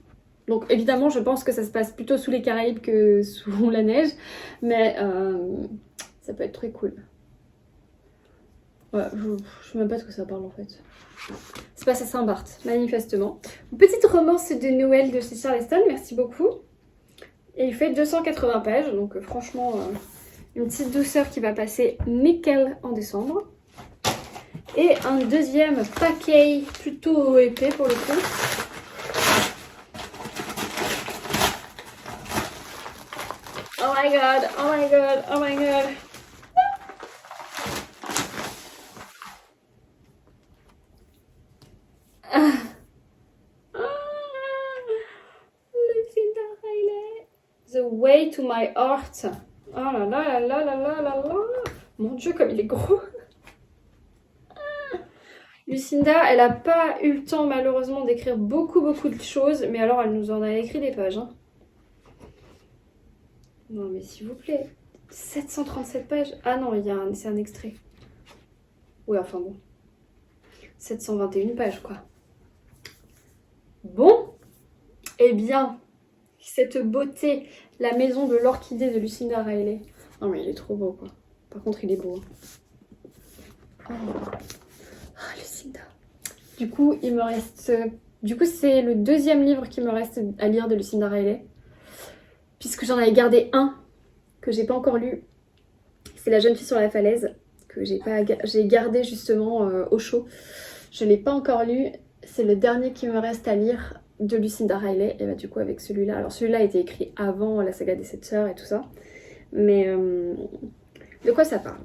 Donc évidemment, je pense que ça se passe plutôt sous les Caraïbes que sous la neige. Mais ça peut être très cool. Ouais, je sais même pas de quoi ça parle en fait. C'est pas à Saint-Barth, manifestement. Une petite romance de Noël de chez Charleston, merci beaucoup. Et il fait 280 pages, donc franchement, une petite douceur qui va passer nickel en décembre. Et un deuxième paquet plutôt épais pour le coup. Oh my god, oh my god, oh my god. The Way to My Heart. Oh là là là là là là là là. Mon dieu, comme il est gros. Lucinda, elle a pas eu le temps malheureusement d'écrire beaucoup de choses, mais alors elle nous en a écrit des pages. Hein. Non mais s'il vous plaît. 737 pages. Ah non, c'est un extrait. Oui, enfin bon. 721 pages, quoi. Bon. Eh bien, cette beauté, la maison de l'orchidée de Lucinda Riley. Non mais il est trop beau, quoi. Par contre, il est beau. Oh, oh Lucinda. Du coup, il me reste... Du coup, c'est le deuxième livre qui me reste à lire de Lucinda Riley. Puisque j'en avais gardé un que j'ai pas encore lu. C'est La jeune fille sur la falaise. Que j'ai gardé justement au chaud. Je l'ai pas encore lu. C'est le dernier qui me reste à lire de Lucinda Riley. Et bah du coup avec celui-là. Alors celui-là a été écrit avant la saga des 7 sœurs et tout ça. Mais de quoi ça parle?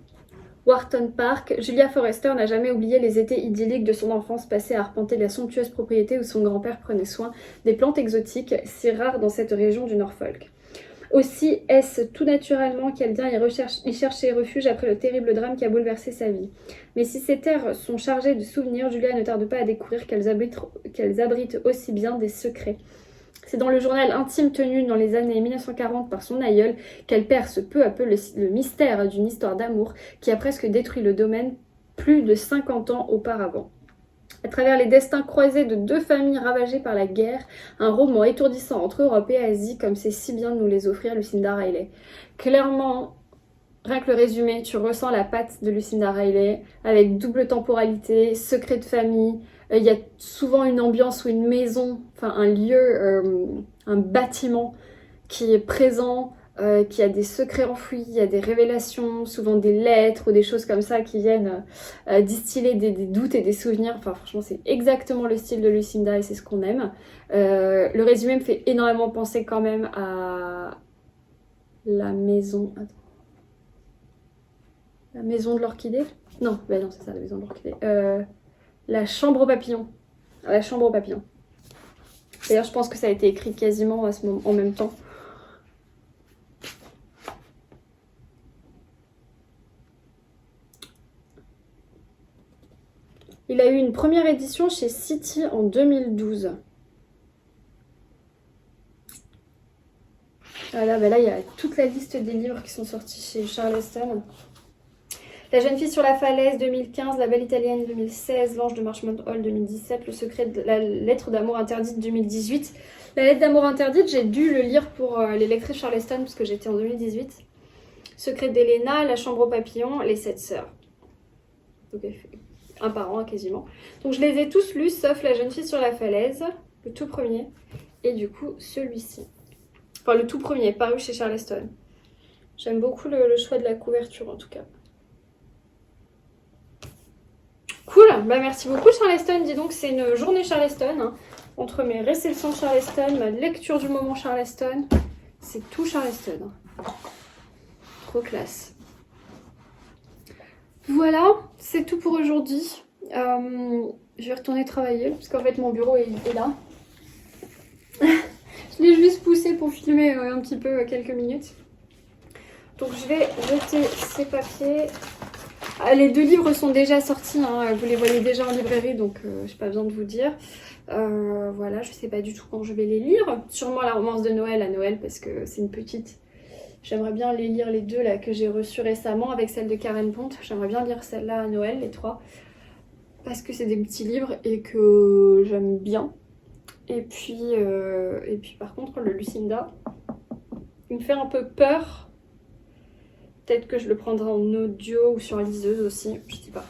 Wharton Park, Julia Forrester n'a jamais oublié les étés idylliques de son enfance passés à arpenter la somptueuse propriété où son grand-père prenait soin des plantes exotiques si rares dans cette région du Norfolk. Aussi est-ce tout naturellement qu'elle vient y chercher refuge après le terrible drame qui a bouleversé sa vie. Mais si ces terres sont chargées de souvenirs, Julia ne tarde pas à découvrir qu'elles abritent aussi bien des secrets. C'est dans le journal intime tenu dans les années 1940 par son aïeul qu'elle perce peu à peu le mystère d'une histoire d'amour qui a presque détruit le domaine plus de 50 ans auparavant. À travers les destins croisés de deux familles ravagées par la guerre, un roman étourdissant entre Europe et Asie, comme c'est si bien de nous les offrir Lucinda Riley. Clairement, rien que le résumé, tu ressens la patte de Lucinda Riley, avec double temporalité, secret de famille. Il y a souvent une ambiance ou une maison, enfin un lieu, un bâtiment qui est présent, qui a des secrets enfouis, il y a des révélations, souvent des lettres ou des choses comme ça qui viennent distiller des doutes et des souvenirs. Enfin franchement c'est exactement le style de Lucinda et c'est ce qu'on aime. Le résumé me fait énormément penser quand même à la maison... Attends. La maison de l'orchidée? Non, bah non c'est ça la maison de l'orchidée. La chambre aux papillons. La chambre aux papillons. D'ailleurs je pense que ça a été écrit quasiment en même temps. Il a eu une première édition chez City en 2012. Voilà, bah là, il y a toute la liste des livres qui sont sortis chez Charleston. La jeune fille sur la falaise 2015, La belle italienne 2016, L'ange de Marchmont Hall 2017, Le secret de la lettre d'amour interdite 2018. La lettre d'amour interdite, j'ai dû le lire pour les lectrices Charleston parce que j'étais en 2018. Secret d'Elena, La chambre aux papillons, Les 7 sœurs. Donc un par an quasiment. Donc je les ai tous lus sauf La jeune fille sur la falaise, le tout premier, et du coup celui-ci. Enfin le tout premier, paru chez Charleston. J'aime beaucoup le choix de la couverture en tout cas. Cool, bah merci beaucoup Charleston, dis donc c'est une journée Charleston, hein. Entre mes réceptions Charleston, ma lecture du moment Charleston, c'est tout Charleston. Trop classe. Voilà, c'est tout pour aujourd'hui. Je vais retourner travailler parce qu'en fait mon bureau est là. Je l'ai juste poussé pour filmer un petit peu quelques minutes. Donc je vais jeter ces papiers. Ah, les deux livres sont déjà sortis, hein. Vous les voyez déjà en librairie donc j'ai pas besoin de vous dire. Voilà, je sais pas du tout quand je vais les lire. Sûrement la romance de Noël à Noël parce que c'est une petite. J'aimerais bien les lire les deux là que j'ai reçues récemment avec celle de Karen Ponte. J'aimerais bien lire celle-là à Noël, les trois. Parce que c'est des petits livres et que j'aime bien. Et puis par contre le Lucinda, il me fait un peu peur. Peut-être que je le prendrai en audio ou sur liseuse aussi, je sais pas.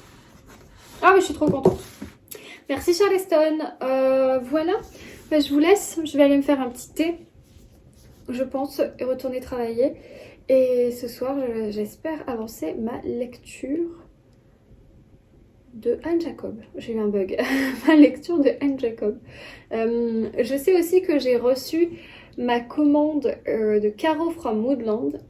Ah mais je suis trop contente. Merci Charleston. Voilà, bah, je vous laisse. Je vais aller me faire un petit thé, je pense, et retourner travailler. Et ce soir, j'espère avancer ma lecture de Anne Jacob. J'ai eu un bug. Ma lecture de Anne Jacob. Je sais aussi que j'ai reçu ma commande de Caro from Woodland.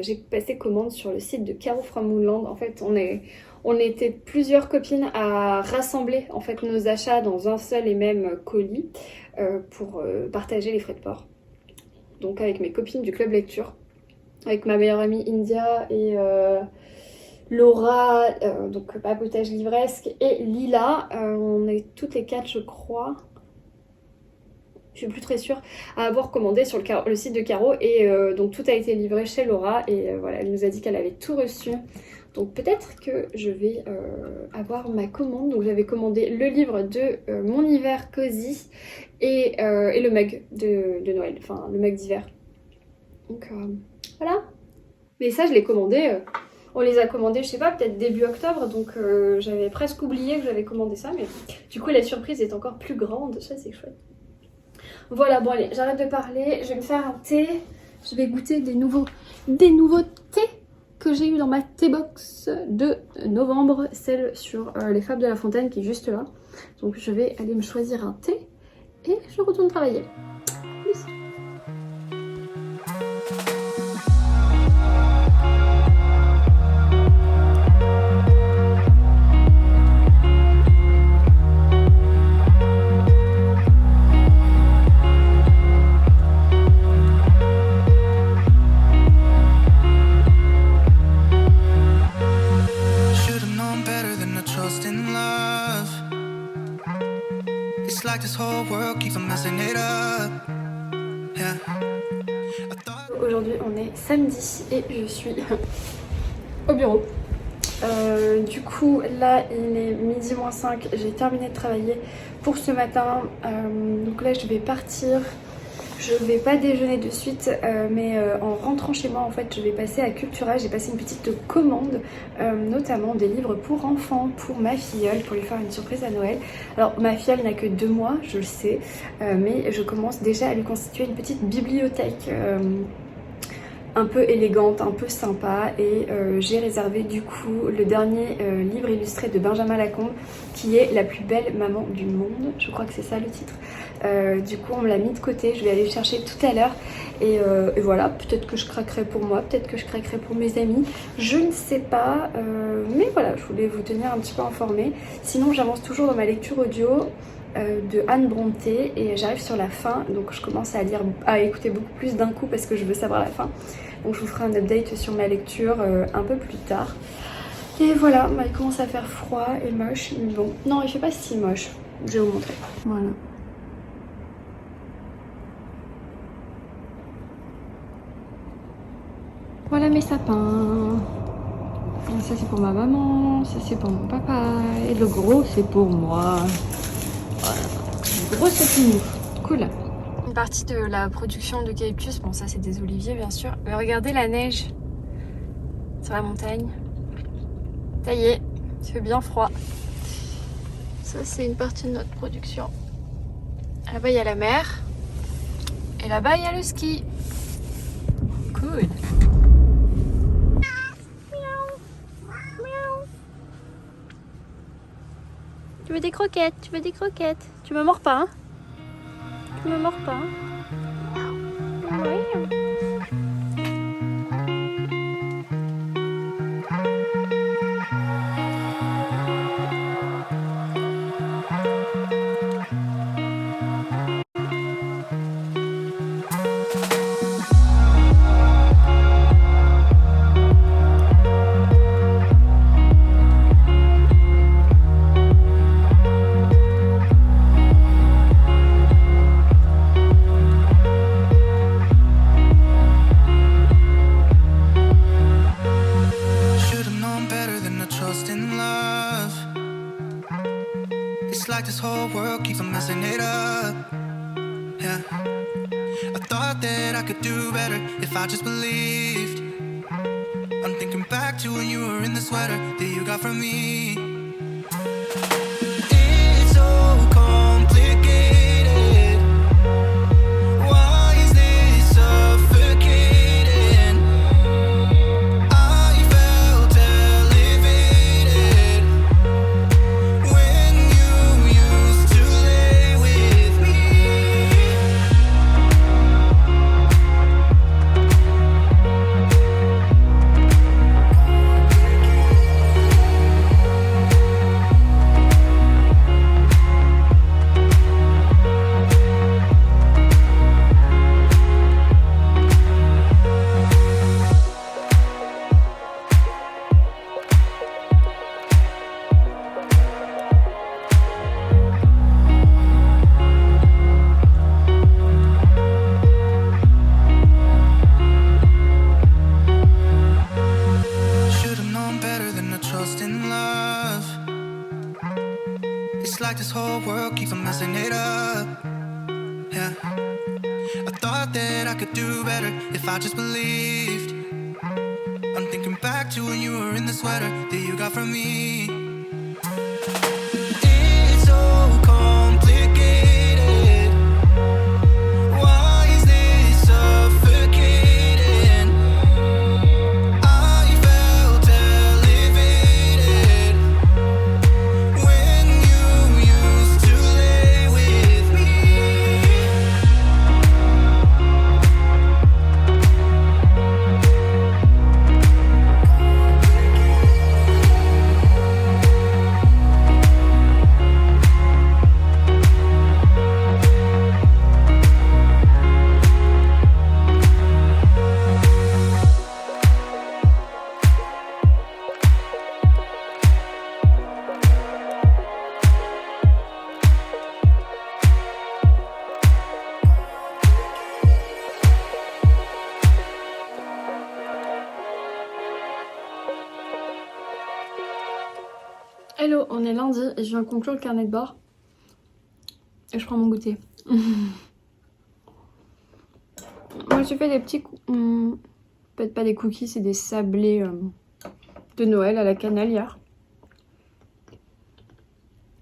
J'ai passé commande sur le site de Caro from Woodland. En fait, on était plusieurs copines à rassembler en fait nos achats dans un seul et même colis pour partager les frais de port. Donc avec mes copines du club lecture, avec ma meilleure amie India et Laura, donc Papotage Livresque, et Lila. On est toutes les quatre, je crois. Je suis plus très sûre à avoir commandé sur le site de Caro et donc tout a été livré chez Laura et voilà, elle nous a dit qu'elle avait tout reçu. Donc peut-être que je vais avoir ma commande. Donc j'avais commandé le livre de Mon hiver cosy et le mug de Noël, enfin le mug d'hiver. Donc voilà. Mais ça je l'ai commandé, on les a commandés je sais pas, peut-être début octobre. Donc j'avais presque oublié que j'avais commandé ça. Mais du coup la surprise est encore plus grande, ça c'est chouette. Voilà, bon allez, j'arrête de parler, je vais me faire un thé. Je vais goûter des nouveaux thés que j'ai eu dans ma T-box de novembre, celle sur les Fables de La Fontaine qui est juste là. Donc je vais aller me choisir un thé et je retourne travailler. Plus. Aujourd'hui on est samedi et je suis au bureau. Du coup là il est midi moins 5, j'ai terminé de travailler pour ce matin. Donc là je vais partir. Je vais pas déjeuner de suite mais en rentrant chez moi en fait je vais passer à Cultura. J'ai passé une petite commande notamment des livres pour enfants pour ma filleule pour lui faire une surprise à Noël. Alors ma filleule n'a que 2 mois, je le sais, mais je commence déjà à lui constituer une petite bibliothèque un peu élégante, un peu sympa et j'ai réservé du coup le dernier livre illustré de Benjamin Lacombe qui est La plus belle maman du monde, je crois que c'est ça le titre. Du coup on me l'a mis de côté, je vais aller le chercher tout à l'heure et voilà, peut-être que je craquerai pour moi, peut-être que je craquerai pour mes amis, je ne sais pas, mais voilà, je voulais vous tenir un petit peu informée. Sinon j'avance toujours dans ma lecture audio de Anne Brontë et j'arrive sur la fin, donc je commence à écouter beaucoup plus d'un coup parce que je veux savoir la fin. Donc je vous ferai un update sur ma lecture un peu plus tard. Et voilà, bah, il commence à faire froid et moche, mais bon, non il fait pas si moche, je vais vous montrer. Voilà. Voilà mes sapins. Ça c'est pour ma maman, ça c'est pour mon papa et le gros c'est pour moi. Voilà. Le gros c'est pour nous. Cool. Une partie de la production d'eucalyptus, bon ça c'est des oliviers bien sûr. Mais regardez la neige sur la montagne. Ça y est, il fait bien froid. Ça c'est une partie de notre production. Là-bas il y a la mer. Et là-bas il y a le ski. Cool. Tu veux des croquettes, tu veux des croquettes. Tu me mords pas, hein? Tu me mords pas, hein? Oui. like this whole world keeps on messing it up. Yeah, I thought that I could do better if I just believed. I'm thinking back to when you were in the sweater that you got from me. It's so complicated. Why is this suffocating? I felt elevated when you used to lay with me. It's like this whole world keeps on messing it up. Yeah. I thought that I could do better if I just believed. I'm thinking back to when you were in the sweater that you got from me. It's so complicated. Why is this suffocating? I felt elevated when you used to lay with me. Hello, on est lundi et je viens conclure le carnet de bord. Et je prends mon goûter. Moi, j'ai fait des petits... peut-être pas des cookies, c'est des sablés de Noël à la cannelle hier.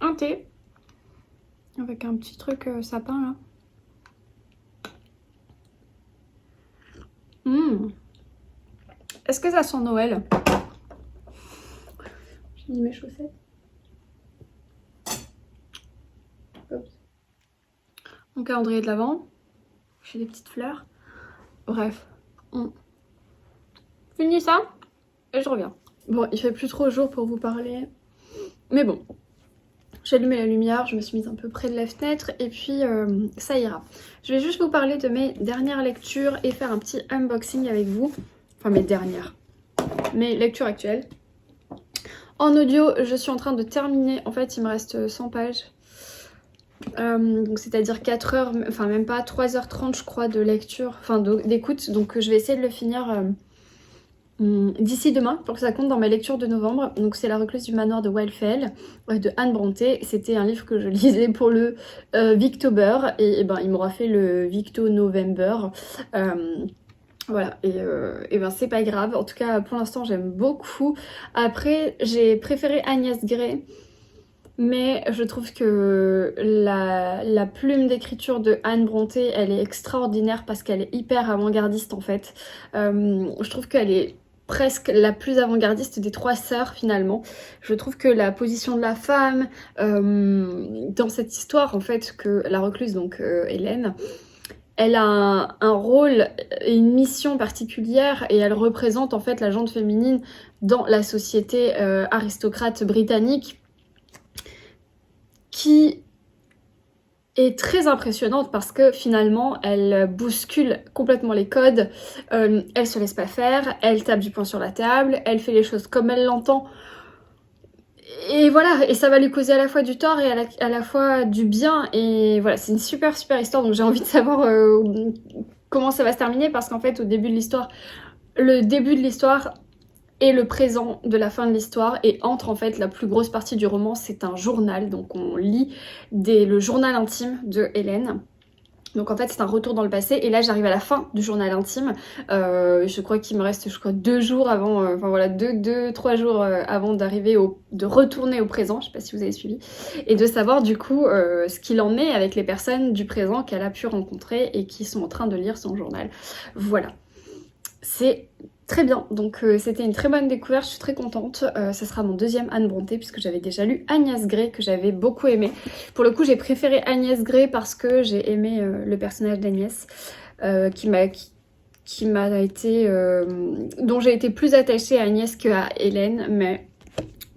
Un thé. Avec un petit truc sapin là. Est-ce que ça sent Noël? J'ai mis mes chaussettes. Mon calendrier de l'Avent. J'ai des petites fleurs. Bref. Finis ça et je reviens. Bon, il fait plus trop jour pour vous parler. Mais bon. J'ai allumé la lumière, je me suis mise un peu près de la fenêtre et puis ça ira. Je vais juste vous parler de mes dernières lectures et faire un petit unboxing avec vous. Enfin mes dernières. Mes lectures actuelles. En audio, je suis en train de terminer. En fait, il me reste 100 pages. Donc c'est-à-dire 4 heures, enfin même pas 3h30 je crois de lecture, enfin d'écoute. Donc je vais essayer de le finir d'ici demain pour que ça compte dans ma lecture de novembre. Donc c'est La recluse du manoir de Wildfell de Anne Brontë. C'était un livre que je lisais pour le Victober et ben il m'aura fait le Victo November. Voilà, et ben c'est pas grave. En tout cas pour l'instant j'aime beaucoup. Après j'ai préféré Agnès Gray. Mais je trouve que la plume d'écriture de Anne Brontë, elle est extraordinaire parce qu'elle est hyper avant-gardiste en fait. Je trouve qu'elle est presque la plus avant-gardiste des 3 sœurs finalement. Je trouve que la position de la femme dans cette histoire en fait, que la recluse, donc Hélène, elle a un rôle et une mission particulière et elle représente en fait la gente féminine dans la société aristocrate britannique, qui est très impressionnante parce que finalement elle bouscule complètement les codes, elle se laisse pas faire, elle tape du poing sur la table, elle fait les choses comme elle l'entend. Et voilà, et ça va lui causer à la fois du tort et à la fois du bien. Et voilà, c'est une super histoire, donc j'ai envie de savoir comment ça va se terminer parce qu'en fait au début de l'histoire, le début de l'histoire et le présent de la fin de l'histoire, et entre en fait la plus grosse partie du roman, c'est un journal, donc on lit le journal intime de Hélène. Donc en fait c'est un retour dans le passé et là j'arrive à la fin du journal intime. Je crois qu'il me reste 2 jours avant, enfin voilà 2-3 jours avant de retourner au présent, je sais pas si vous avez suivi, et de savoir du coup ce qu'il en est avec les personnes du présent qu'elle a pu rencontrer et qui sont en train de lire son journal. Voilà, c'est très bien, donc c'était une très bonne découverte, je suis très contente. Ça sera mon deuxième Anne Brontë puisque j'avais déjà lu Agnès Gray que j'avais beaucoup aimé. Pour le coup j'ai préféré Agnès Gray parce que j'ai aimé le personnage d'Agnès dont j'ai été plus attachée à Agnès qu'à Hélène, mais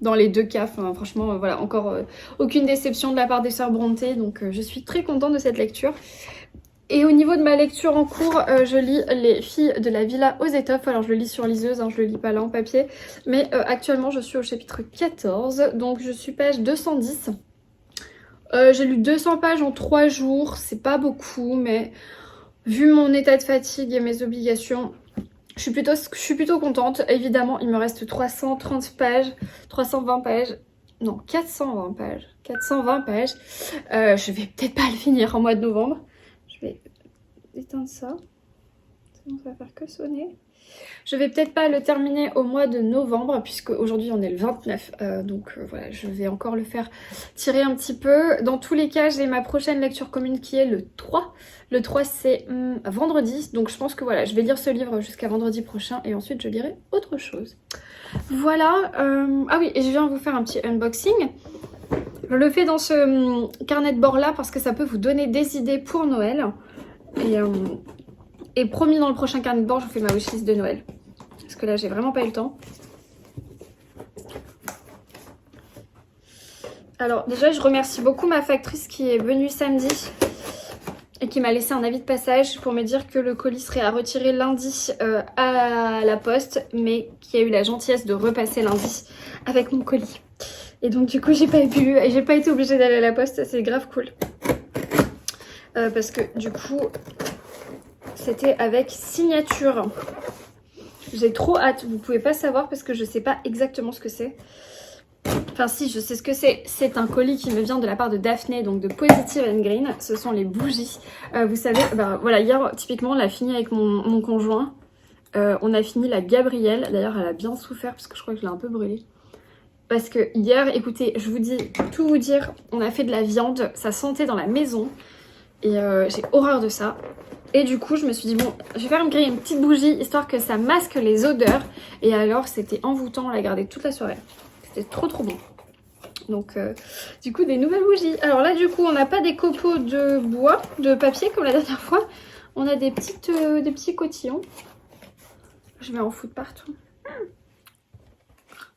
dans les deux cas, franchement voilà, encore aucune déception de la part des sœurs Brontë, donc je suis très contente de cette lecture. Et au niveau de ma lecture en cours, je lis Les filles de la villa aux étoffes. Alors je le lis sur liseuse, hein, je le lis pas là en papier. Mais actuellement je suis au chapitre 14, donc je suis page 210. J'ai lu 200 pages en 3 jours, c'est pas beaucoup, mais vu mon état de fatigue et mes obligations, je suis plutôt contente. Évidemment il me reste 330 pages, 320 pages Non, 420 pages. 420 pages. Je vais peut-être pas le finir en mois de novembre. Je vais éteindre ça. Sinon ça va faire que sonner. Je vais peut-être pas le terminer au mois de novembre puisque aujourd'hui on est le 29. Voilà, je vais encore le faire tirer un petit peu. Dans tous les cas, j'ai ma prochaine lecture commune qui est le 3. Le 3 c'est vendredi. Donc je pense que voilà, je vais lire ce livre jusqu'à vendredi prochain et ensuite je lirai autre chose. Voilà. Ah oui, et je viens vous faire un petit unboxing. Je le fais dans ce carnet de bord là parce que ça peut vous donner des idées pour Noël. Et promis, dans le prochain carnet de bord, je vous fais ma wishlist de Noël. Parce que là, j'ai vraiment pas eu le temps. Alors, déjà, je remercie beaucoup ma factrice qui est venue samedi et qui m'a laissé un avis de passage pour me dire que le colis serait à retirer lundi à la poste, mais qui a eu la gentillesse de repasser lundi avec mon colis. Et donc, du coup, j'ai pas été obligée d'aller à la poste. C'est grave cool. Parce que, du coup... C'était avec signature. J'ai trop hâte. Vous pouvez pas savoir parce que je sais pas exactement ce que c'est. Enfin si, je sais ce que c'est. C'est un colis qui me vient de la part de Daphné, donc de Positive and Green. Ce sont les bougies. Vous savez, voilà, hier typiquement on l'a fini avec mon conjoint. On a fini la Gabrielle. D'ailleurs elle a bien souffert parce que je crois que je l'ai un peu brûlée. Parce que hier, écoutez, je vous dis, tout vous dire, on a fait de la viande. Ça sentait dans la maison. Et j'ai horreur de ça. Et du coup, je me suis dit, bon, je vais faire griller une petite bougie, histoire que ça masque les odeurs. Et alors, c'était envoûtant, on l'a gardé toute la soirée. C'était trop trop bon. Donc, du coup, des nouvelles bougies. Alors là, du coup, on n'a pas des copeaux de bois, de papier, comme la dernière fois. On a des petits cotillons. Je vais en foutre partout.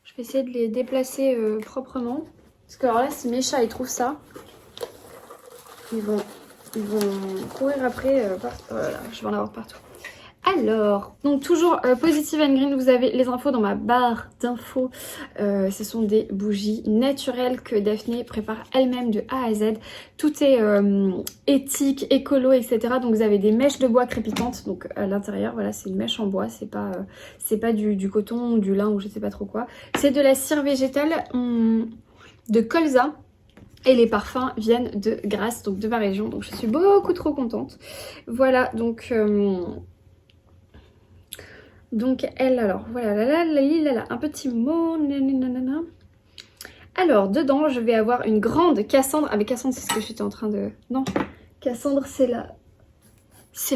Je vais essayer de les déplacer proprement. Parce que alors là, si mes chats, ils trouvent ça, ils vont courir après. Voilà, je vais en avoir partout. Alors, donc toujours Positive and Green, vous avez les infos dans ma barre d'infos. Ce sont des bougies naturelles que Daphné prépare elle-même de A à Z. Tout est éthique, écolo, etc. Donc vous avez des mèches de bois crépitantes. Donc à l'intérieur, voilà, c'est une mèche en bois. C'est pas du coton ou du lin ou je sais pas trop quoi. C'est de la cire végétale de colza. Et les parfums viennent de Grasse, donc de ma région. Donc je suis beaucoup trop contente. Voilà, donc elle, alors, voilà, un petit mot. Nanana. Alors, dedans, je vais avoir une grande Cassandre. Ah, mais Cassandre, c'est ce que j'étais en train de... Non, Cassandre, c'est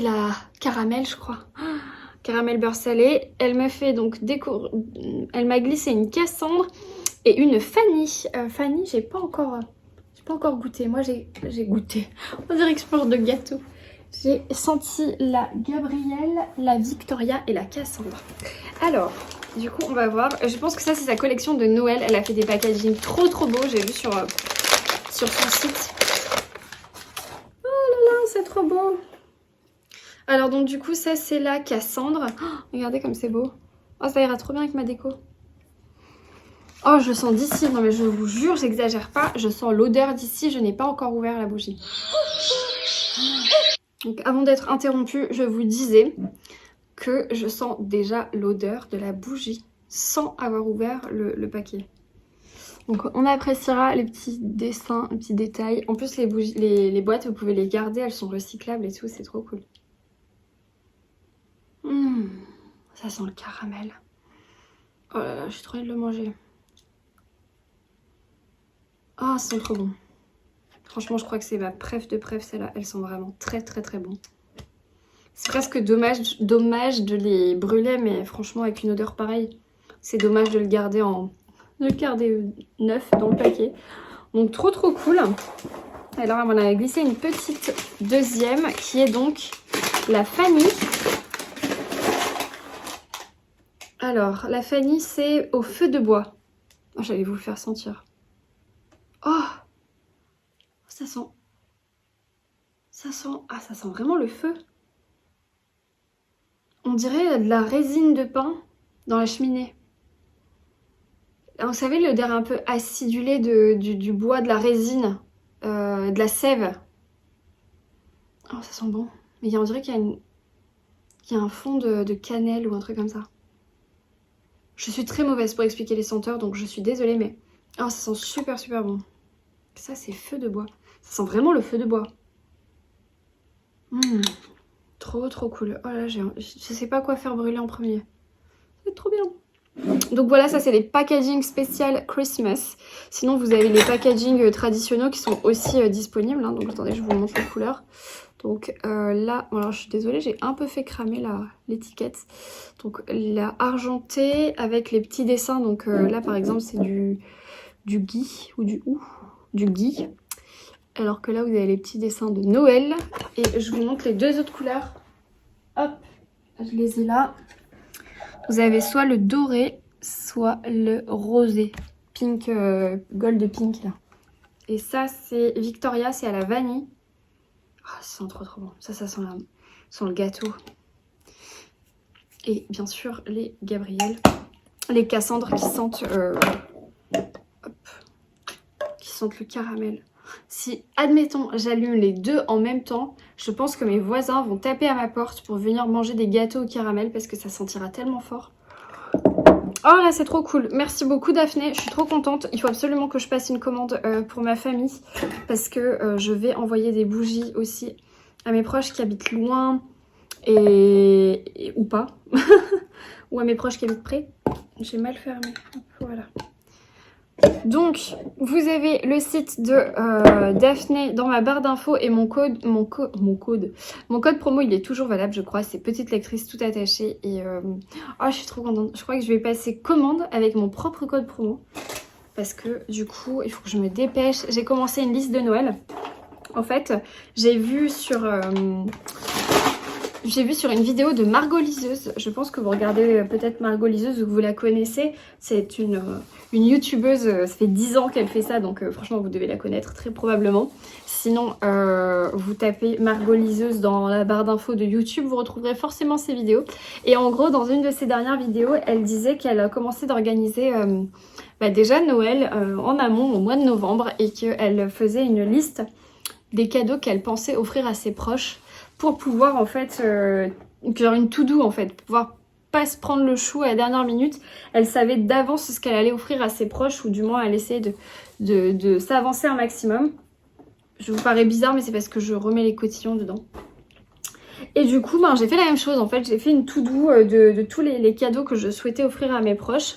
la caramel, je crois. Caramel beurre salé. Elle m'a fait donc Elle m'a glissé une Cassandre et une Fanny. Fanny, j'ai pas encore goûté. Moi, j'ai goûté. On dirait que je mange de gâteau. J'ai senti la Gabrielle, la Victoria et la Cassandre. Alors, du coup, on va voir. Je pense que ça, c'est sa collection de Noël. Elle a fait des packaging trop trop beaux. J'ai vu sur son site. Oh là là, c'est trop beau. Alors, donc, du coup, ça, c'est la Cassandre. Oh, regardez comme c'est beau. Oh, ça ira trop bien avec ma déco. Oh, je sens d'ici. Non, mais je vous jure, j'exagère pas. Je sens l'odeur d'ici. Je n'ai pas encore ouvert la bougie. Donc, avant d'être interrompue, je vous disais que je sens déjà l'odeur de la bougie sans avoir ouvert le paquet. Donc, on appréciera les petits dessins, les petits détails. En plus, les bougies, les boîtes, vous pouvez les garder. Elles sont recyclables et tout. C'est trop cool. Ça sent le caramel. Oh là là, j'ai trop envie de le manger. Ah, ça sent trop bon. Franchement, je crois que c'est ma préf de préf, celle-là. Elles sont vraiment très très très bon. C'est presque dommage de les brûler, mais franchement, avec une odeur pareille, c'est dommage de le garder neuf dans le paquet. Donc, trop trop cool. Alors, on a glissé une petite deuxième qui est donc la Fanny. Alors, la Fanny, c'est au feu de bois. Oh, j'allais vous le faire sentir. Oh! Ça sent vraiment le feu. On dirait de la résine de pain dans la cheminée. Vous savez, l'odeur un peu acidulée du bois, de la résine, de la sève. Oh, ça sent bon. Mais on dirait qu'il y a un fond de cannelle ou un truc comme ça. Je suis très mauvaise pour expliquer les senteurs, donc je suis désolée, mais Oh, ça sent super super bon. Ça c'est feu de bois. Ça sent vraiment le feu de bois. Trop trop cool. Oh là, je sais pas quoi faire brûler en premier. C'est trop bien. Donc voilà, ça c'est les packaging spécial Christmas. Sinon vous avez les packaging traditionnels qui sont aussi disponibles. Hein. Donc attendez, je vous montre les couleurs. Donc là, alors je suis désolée, j'ai un peu fait cramer l'étiquette. Donc la argentée avec les petits dessins. Donc là par exemple c'est du gui ou du gui. Alors que là vous avez les petits dessins de Noël. Et je vous montre les deux autres couleurs. Hop, je les ai là. Vous avez soit le doré, soit le rosé. Pink, gold pink là. Et ça c'est Victoria, c'est à la vanille. Oh, ça sent trop trop bon. Ça sent le gâteau. Et bien sûr les Gabriel. Les Cassandres qui sentent... hop, qui sentent le caramel. Si, admettons, j'allume les deux en même temps, je pense que mes voisins vont taper à ma porte pour venir manger des gâteaux au caramel parce que ça sentira tellement fort. Oh là, c'est trop cool. Merci beaucoup Daphné, je suis trop contente. Il faut absolument que je passe une commande pour ma famille parce que je vais envoyer des bougies aussi à mes proches qui habitent loin ou pas. Ou à mes proches qui habitent près. J'ai mal fermé. Voilà. Donc, vous avez le site de Daphné dans ma barre d'infos et mon code promo, il est toujours valable, je crois. C'est petite lectrice tout attachée. Et oh, je suis trop contente. Je crois que je vais passer commande avec mon propre code promo. Parce que du coup, il faut que je me dépêche. J'ai commencé une liste de Noël. En fait, j'ai vu sur une vidéo de Margot Liseuse. Je pense que vous regardez peut-être Margot Liseuse ou que vous la connaissez. C'est une youtubeuse, ça fait 10 ans qu'elle fait ça, donc franchement vous devez la connaître très probablement. Sinon, vous tapez Margot Liseuse dans la barre d'infos de YouTube, vous retrouverez forcément ses vidéos. Et en gros, dans une de ses dernières vidéos, elle disait qu'elle a commencé d'organiser déjà Noël en amont au mois de novembre et qu'elle faisait une liste des cadeaux qu'elle pensait offrir à ses proches pour pouvoir en fait, genre une to-do en fait, pour pouvoir pas se prendre le chou à la dernière minute. Elle savait d'avance ce qu'elle allait offrir à ses proches, ou du moins elle essayait de s'avancer un maximum. Je vous parais bizarre, mais c'est parce que je remets les cotillons dedans. Et du coup, j'ai fait la même chose en fait, j'ai fait une to-do de tous les cadeaux que je souhaitais offrir à mes proches.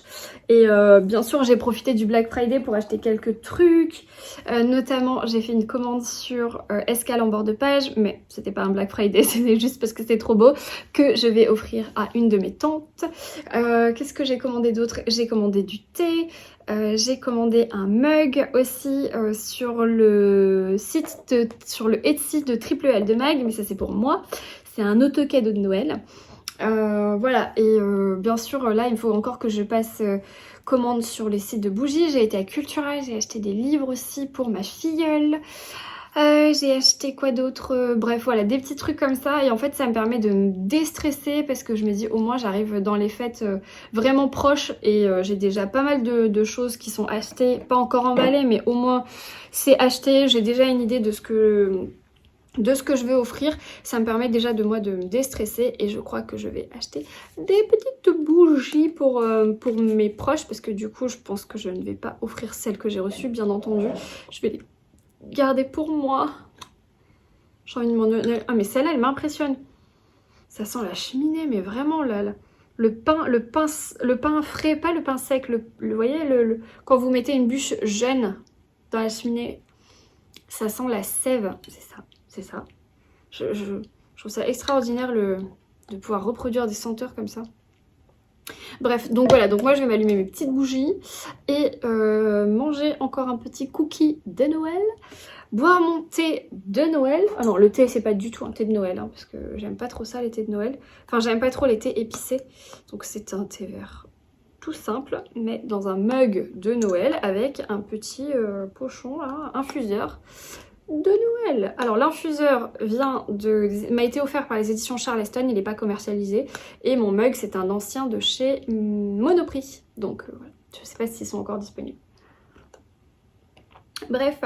Et bien sûr, j'ai profité du Black Friday pour acheter quelques trucs. Notamment, j'ai fait une commande sur Escale en bord de page, mais c'était pas un Black Friday, c'était juste parce que c'était trop beau, que je vais offrir à une de mes tantes. Qu'est-ce que j'ai commandé d'autre? J'ai commandé du thé. J'ai commandé un mug aussi sur le Etsy de Triple L de Mag, mais ça c'est pour moi. C'est un auto-cadeau de Noël. Voilà, et bien sûr là il faut encore que je passe commande sur les sites de bougies. J'ai été à Cultura, j'ai acheté des livres aussi pour ma filleule. J'ai acheté quoi d'autre, bref voilà, des petits trucs comme ça. Et en fait ça me permet de me déstresser parce que je me dis au moins j'arrive dans les fêtes vraiment proches. Et j'ai déjà pas mal de choses qui sont achetées, pas encore emballées, mais au moins c'est acheté. J'ai déjà une idée de ce que je vais offrir. Ça me permet déjà de moi de me déstresser. Et je crois que je vais acheter des petites bougies pour mes proches, parce que du coup je pense que je ne vais pas offrir celles que j'ai reçues, bien entendu. Je vais les garder pour moi. J'ai envie de m'en donner. Ah mais celle-là elle m'impressionne. Ça sent la cheminée, mais vraiment le pain frais, pas le pain sec. Vous voyez quand vous mettez une bûche jeune dans la cheminée, ça sent la sève. C'est ça. Je trouve ça extraordinaire de pouvoir reproduire des senteurs comme ça. Bref, donc voilà, donc moi je vais m'allumer mes petites bougies et manger encore un petit cookie de Noël, boire mon thé de Noël. Ah non, le thé c'est pas du tout un thé de Noël, hein, parce que j'aime pas trop ça les thés de Noël. Enfin j'aime pas trop les thés épicés, donc c'est un thé vert tout simple, mais dans un mug de Noël avec un petit pochon là, infuseur de Noël. Alors l'infuseur m'a été offert par les éditions Charleston, il n'est pas commercialisé, et mon mug c'est un ancien de chez Monoprix, donc voilà, je sais pas s'ils sont encore disponibles. Bref,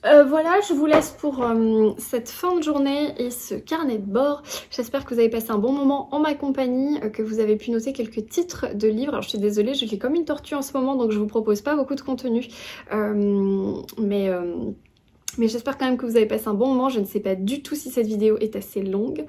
voilà, je vous laisse pour cette fin de journée et ce carnet de bord. J'espère que vous avez passé un bon moment en ma compagnie, que vous avez pu noter quelques titres de livres. Alors je suis désolée, je lis comme une tortue en ce moment, donc je vous propose pas beaucoup de contenu. Mais j'espère quand même que vous avez passé un bon moment. Je ne sais pas du tout si cette vidéo est assez longue.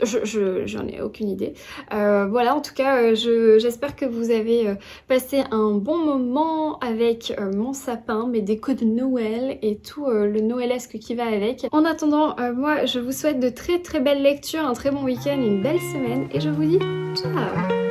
J'en ai aucune idée. Voilà, en tout cas, j'espère que vous avez passé un bon moment avec mon sapin, mes décos de Noël et tout le noëlesque qui va avec. En attendant, moi, je vous souhaite de très très belles lectures, un très bon week-end, une belle semaine et je vous dis ciao!